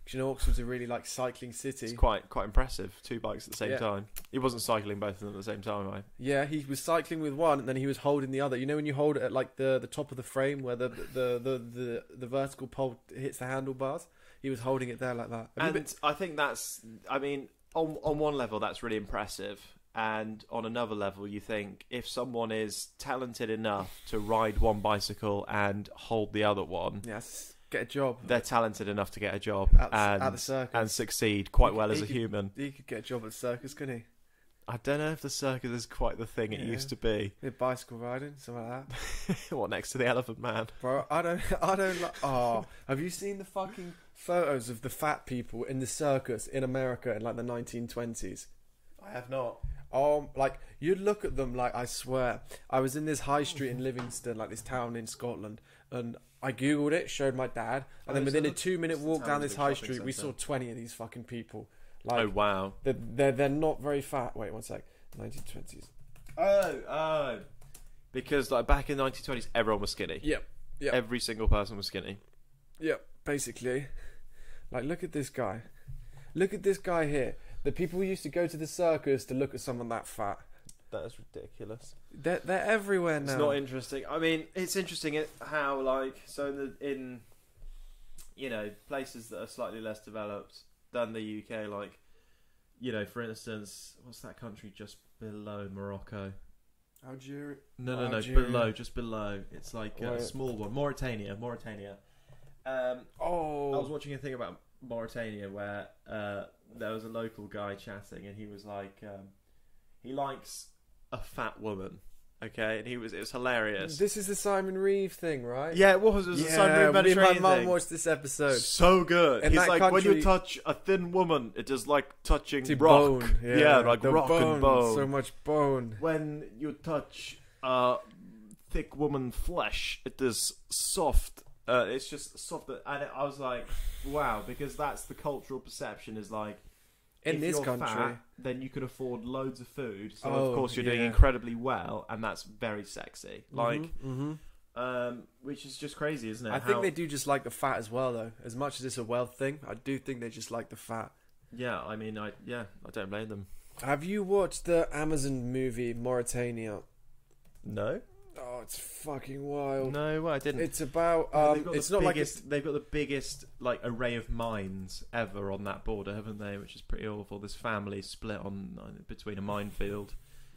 Because you know, Oxford's a really like cycling city. It's quite impressive. 2 bikes at the same Yeah. time. He wasn't cycling both of them at the same time, right? Yeah, he was cycling with one, and then he was holding the other. You know when you hold it at like the top of the frame where the vertical pole hits the handlebars? He was holding it there like that. Have you been- And I think that's, I mean, on one level, that's really impressive. And on another level, you think if someone is talented enough to ride one bicycle and hold the other one, Yes, get a job. they're talented enough to get a job At the circus. and succeed quite well as He a could- human. He could get a job at the circus, couldn't he? I don't know if the circus is quite the thing it Yeah. used to be. Be bicycle riding, something like that. What, next to the Elephant Man? Bro, I don't like. Oh, have you seen the fucking photos of the fat people in the circus in America in like the 1920s? I have not. Like you'd look at them like I swear. I was in this high street in Livingston, like this town in Scotland, and I googled it, showed my dad, and then Oh, within so a 2-minute it's the walk down town's this big high shopping street, we saw centre. 20 of these fucking people. Like Oh, wow. they're not very fat. Wait one sec. 1920s. Oh. Because like back in the 1920s, everyone was skinny. Yep. Yep. Every single person was skinny. Yep. Basically, like look at this guy. Look at this guy here. The people who used to go to the circus to look at someone that fat. That is ridiculous. They're everywhere now. It's not interesting. I mean, it's interesting how like in you know places that are slightly less developed than the UK, like you know, for instance, what's that country just below Morocco? Algeria. No, Algeria. just below. It's like a Wait. small one, Mauritania. I was watching a thing about Mauritania where there was a local guy chatting, and he was like, he likes a fat woman, okay, and it was hilarious. This is the Simon Reeve thing, right? Yeah, it was. It was a Simon Reeve me and my Mediterranean mum thing. watched this episode. So good. In He's that like, when country- you touch a thin woman, it is like touching To rock. bone. Yeah, like the rock and bone. So much bone. When you touch thick woman flesh, it is soft. It's just soft. And I was like, wow, because that's the cultural perception is like, In if this you're country. fat, then you can afford loads of food. So Oh, of course you're doing yeah. incredibly well, and that's very sexy. Like, Mhm. which is just crazy, isn't it? I think they do just like the fat as well, though. As much as it's a wealth thing, I do think they just like the fat. Yeah, I mean, I don't blame them. Have you watched the Amazon movie Mauritania? No, Oh, it's fucking wild. no, I didn't. It's about They've got it's the not like biggest, they've got the biggest like array of mines ever on that border, haven't they? Which is pretty awful. This family split on between a minefield.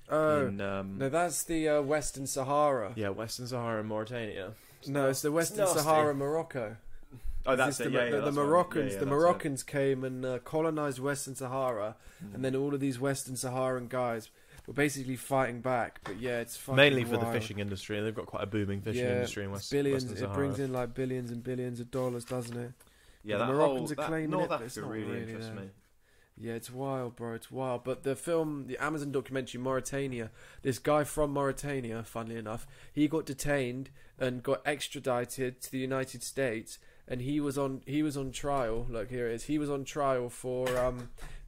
oh in, no, that's the Western Sahara. yeah, Western Sahara and Mauritania. No, it's the Western nasty. Sahara, Morocco. Oh, that's This it. the, Yeah, yeah, the that's right. Moroccans. Yeah, the that's Moroccans came and colonized Western Sahara, it. and then all of these Western Saharan guys were basically fighting back. But yeah, it's fucking mainly for the wild. fishing industry. They've got quite a booming fishing Yeah, industry in it's West, billions. Western It Sahara. brings in like billions and billions of dollars, doesn't it? Yeah, the that Moroccans whole, are that claiming North it, but it's Africa not really really interests there. me. Yeah, it's wild, bro. It's wild. But the film, the Amazon documentary Mauritania, this guy from Mauritania, funnily enough, he got detained and got extradited to the United States, and he was on trial. Look, here it is. He was on trial for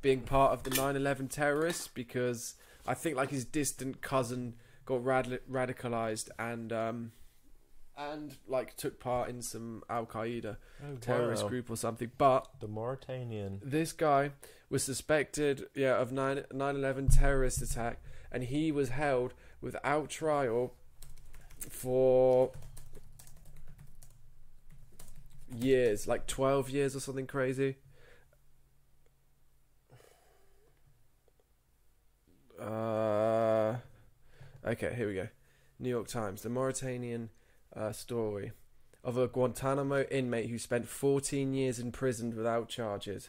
being part of the 9/11 terrorists because I think like his distant cousin got radicalized and like took part in some Al Qaeda terrorist group or something. But The Mauritanian. this guy was suspected, of 9/11 terrorist attack, and he was held without trial for years, like 12 years or something crazy. Okay, here we go. New York Times, the Mauritanian story of a Guantanamo inmate who spent 14 years imprisoned without charges.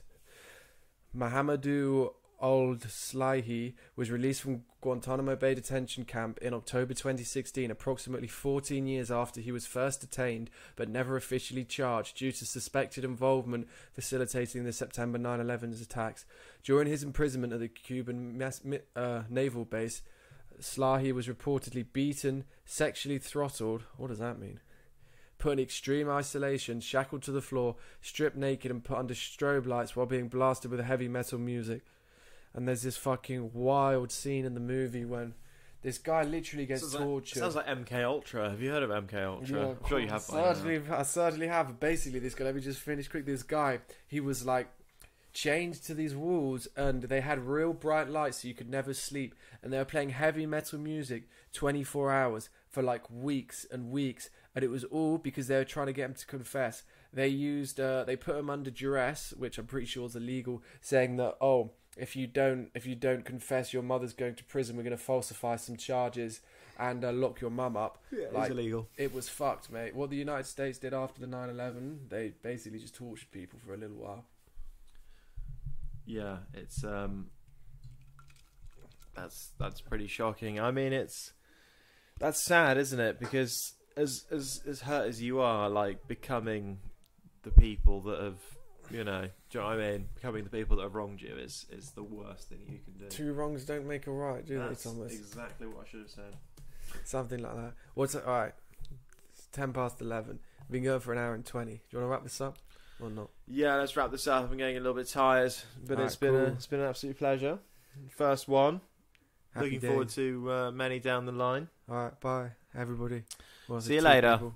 Mahamadou Ould Slahi was released from Guantanamo Bay detention camp in October 2016, approximately 14 years after he was first detained but never officially charged due to suspected involvement facilitating the September 9/11 attacks. During his imprisonment at the Cuban naval base, Slahi was reportedly beaten, sexually throttled, what does that mean? put in extreme isolation, shackled to the floor, stripped naked and put under strobe lights while being blasted with heavy metal music. And there's this fucking wild scene in the movie when this guy literally gets tortured. Sounds like MK Ultra. Have you heard of MK Ultra? Yeah, I'm sure you have. I certainly have. Basically, this guy, let me just finish quick. This guy, he was like chained to these walls, and they had real bright lights so you could never sleep, and they were playing heavy metal music 24 hours for like weeks and weeks, and it was all because they were trying to get him to confess. They put him under duress, which I'm pretty sure is illegal, saying that, oh, if you don't confess, your mother's going to prison, we're going to falsify some charges and lock your mum up. Yeah, like, it's illegal. It was fucked, mate. What the United States did after the 9/11, they basically just tortured people for a little while. Yeah, it's that's pretty shocking. I mean, that's sad, isn't it? Because as hurt as you are, like, becoming the people that have, do you know what I mean? Becoming the people that have wronged you is the worst thing you can do. 2 wrongs don't make a right, do That's they, Thomas? exactly what I should have said. Something like that. Alright, it's 10 past 11. We've been going for an hour and 20. Do you want to wrap this up or not? Yeah, let's wrap this up. I'm getting a little bit tired, but Alright, it's been an absolute pleasure. First one. Happy Looking days. forward to many down the line. Alright, bye everybody. See you later. People.